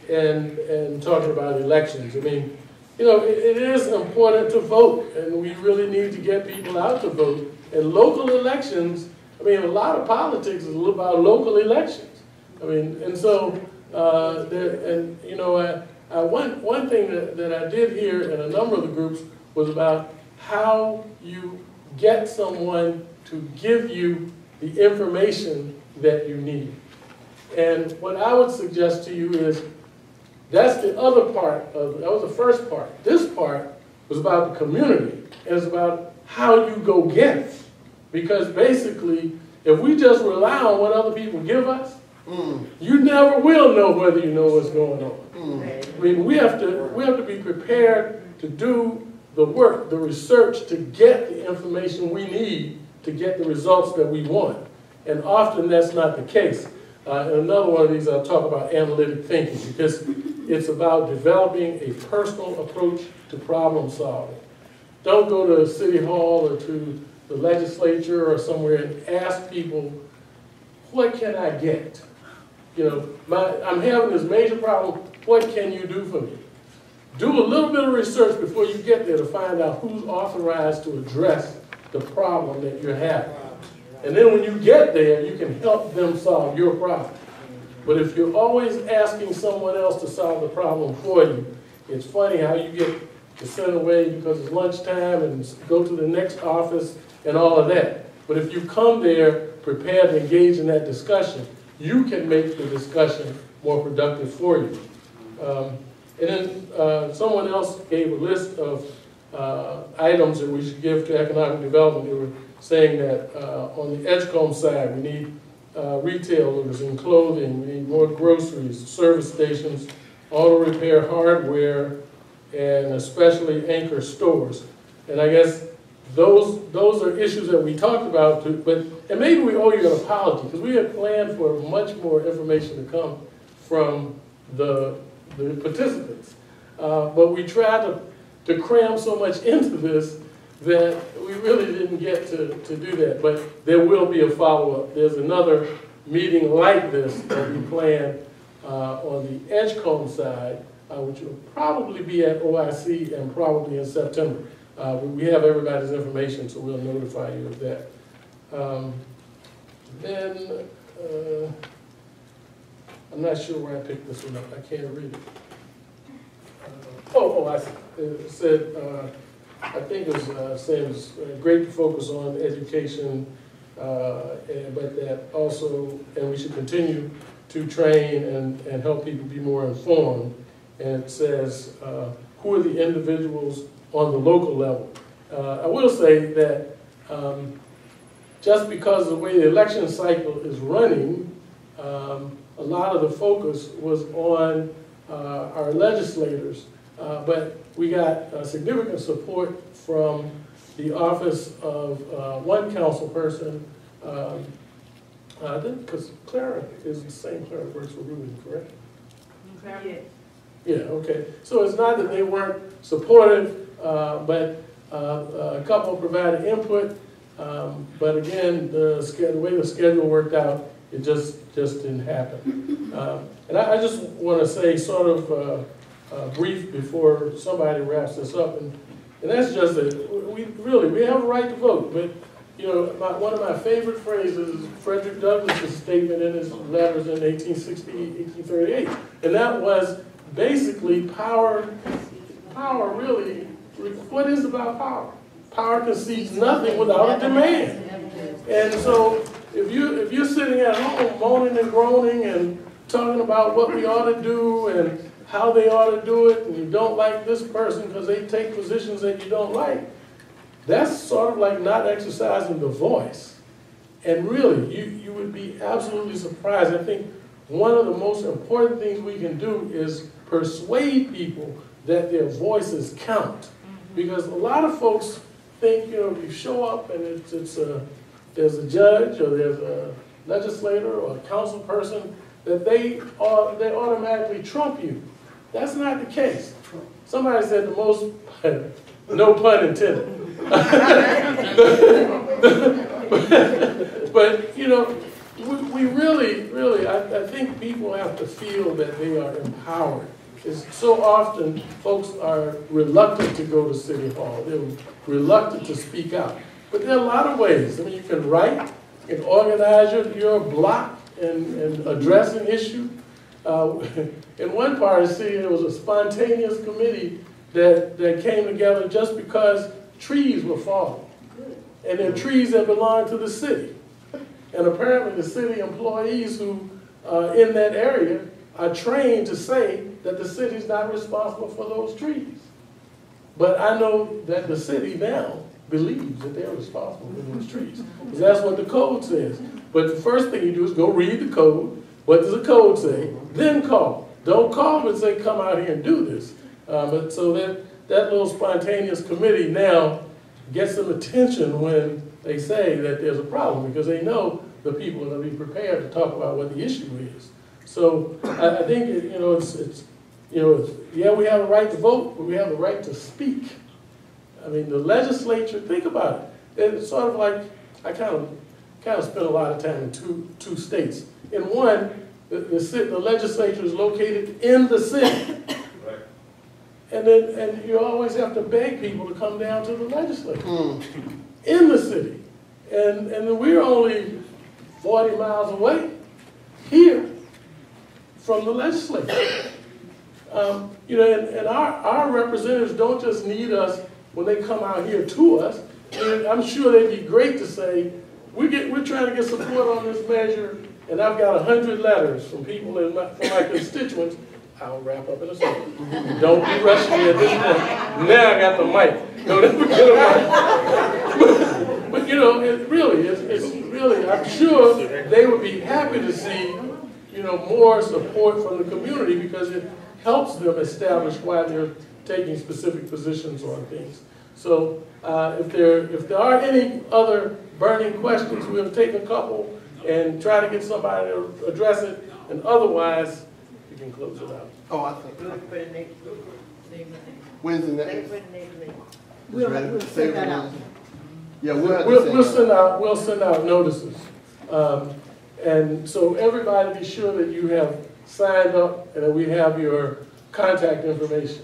and talking about elections, I mean, you know, it is important to vote, and we really need to get people out to vote. And local elections, I mean, a lot of politics is about local elections. I mean, and so you know, one thing that I did hear in a number of the groups was about how you get someone to give you the information that you need. And what I would suggest to you is, that's the other part of, that was the first part. This part was about the community. It's about how you go get it. Because basically, if we just rely on what other people give us, you never will know whether you know what's going on. I mean, we have to be prepared to do the work, the research, to get the information we need to get the results that we want. And often that's not the case. In another one of these, I'll talk about analytic thinking, because it's about developing a personal approach to problem solving. Don't go to City Hall or to the legislature or somewhere and ask people, what can I get? You know, I'm having this major problem, what can you do for me? Do a little bit of research before you get there to find out who's authorized to address the problem that you're having. And then when you get there, you can help them solve your problem. But if you're always asking someone else to solve the problem for you, it's funny how you get sent away because it's lunchtime and go to the next office and all of that. But if you come there prepared to engage in that discussion, you can make the discussion more productive for you. And then someone else gave a list of items that we should give to economic development. They were saying that on the Edgecombe side, we need retailers in clothing, we need more groceries, service stations, auto repair hardware, and especially anchor stores. And I guess those are issues that we talked about, and maybe we owe you an apology, because we had planned for much more information to come from the participants. But we tried to cram so much into this that we really didn't get to do that. But there will be a follow-up. There's another meeting like this that we plan on the Edgecombe side, which will probably be at OIC and probably in September. We have everybody's information, so we'll notify you of that. Then, I'm not sure where I picked this one up. I can't read it. I see. It said, I think it was saying it was great to focus on education, but that also, and we should continue to train and help people be more informed. And it says, who are the individuals on the local level? I will say that just because of the way the election cycle is running, a lot of the focus was on our legislators, but we got significant support from the office of one council person, because Clara is the same Clara that works for Ruben, correct? Yes. Yeah, okay. So it's not that they weren't supportive, but a couple provided input, but again, the way the schedule worked out, it just didn't happen. And I just want to say sort of brief before somebody wraps this up, and that's just that we have a right to vote, but you know, one of my favorite phrases is Frederick Douglass's statement in his letters in 1860, 1838, and that was basically power really, what is about power? Power concedes nothing without a demand. And so if you're sitting at home moaning and groaning and talking about what we ought to do and how they ought to do it, and you don't like this person because they take positions that you don't like, that's sort of like not exercising the voice. And really, you would be absolutely surprised. I think one of the most important things we can do is persuade people that their voices count. Because a lot of folks think, you know, you show up and there's a judge or there's a legislator or a council person, that they automatically trump you. That's not the case. Somebody said the most, no pun intended. But, you know, we really, I think people have to feel that they are empowered. It's so often folks are reluctant to go to City Hall. They're reluctant to speak out. But there are a lot of ways. I mean, you can write, you can organize your block and address an issue. In one part of the city, there was a spontaneous committee that came together just because trees were falling. And they're trees that belong to the city. And apparently the city employees who are in that area are trained to say that the city's not responsible for those trees. But I know that the city now believes that they're responsible for those trees. Because that's what the code says. But the first thing you do is go read the code. What does the code say? Then call. Don't call and say, come out here and do this. But so that little spontaneous committee now gets some attention when they say that there's a problem, because they know the people are going to be prepared to talk about what the issue is. So I think yeah, we have a right to vote, but we have the right to speak. I mean, the legislature, think about it. It's sort of like, I kind of spent a lot of time in two states. In one, the legislature is located in the city. And you always have to beg people to come down to the legislature in the city. And we're only 40 miles away here from the legislature. You know, and our representatives don't just need us when they come out here to us. And I'm sure they'd be great to say, we're trying to get support on this measure, and I've got 100 letters from people from my constituents. I'll wrap up in a second. Don't be rushing me at this point. Now I got the mic. Don't ever get a mic. But you know, it's really, I'm sure they would be happy to see, you know, more support from the community, because it helps them establish why they're taking specific positions on things. So if there are any other burning questions, we'll take a couple and try to get somebody to address it, and otherwise, you can close it out. Oh, I think. When's the next? We'll send that out. Yeah, we'll send out notices. And so everybody be sure that you have signed up and that we have your contact information.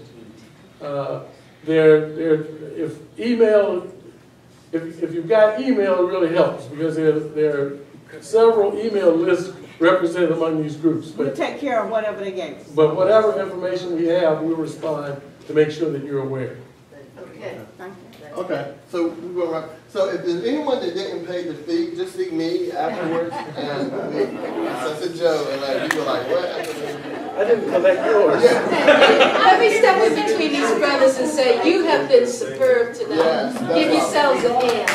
If you've got email, it really helps, because there are several email lists represented among these groups. We'll take care of whatever they gave us. But whatever information we have, we'll respond to make sure that you're aware. Okay. Thank you. Okay, so we're going to. So if there's anyone that didn't pay the fee, just see me afterwards, and such a joke, and like people are like, what? I didn't collect yours. Let me step in between these brothers and say, you have been superb tonight. Yes, give yourselves a hand.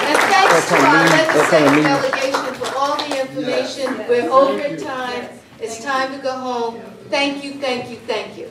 And thanks to our legislative delegation for all the information. Yes. We're over time. It's time to go home. Thank you, thank you, thank you.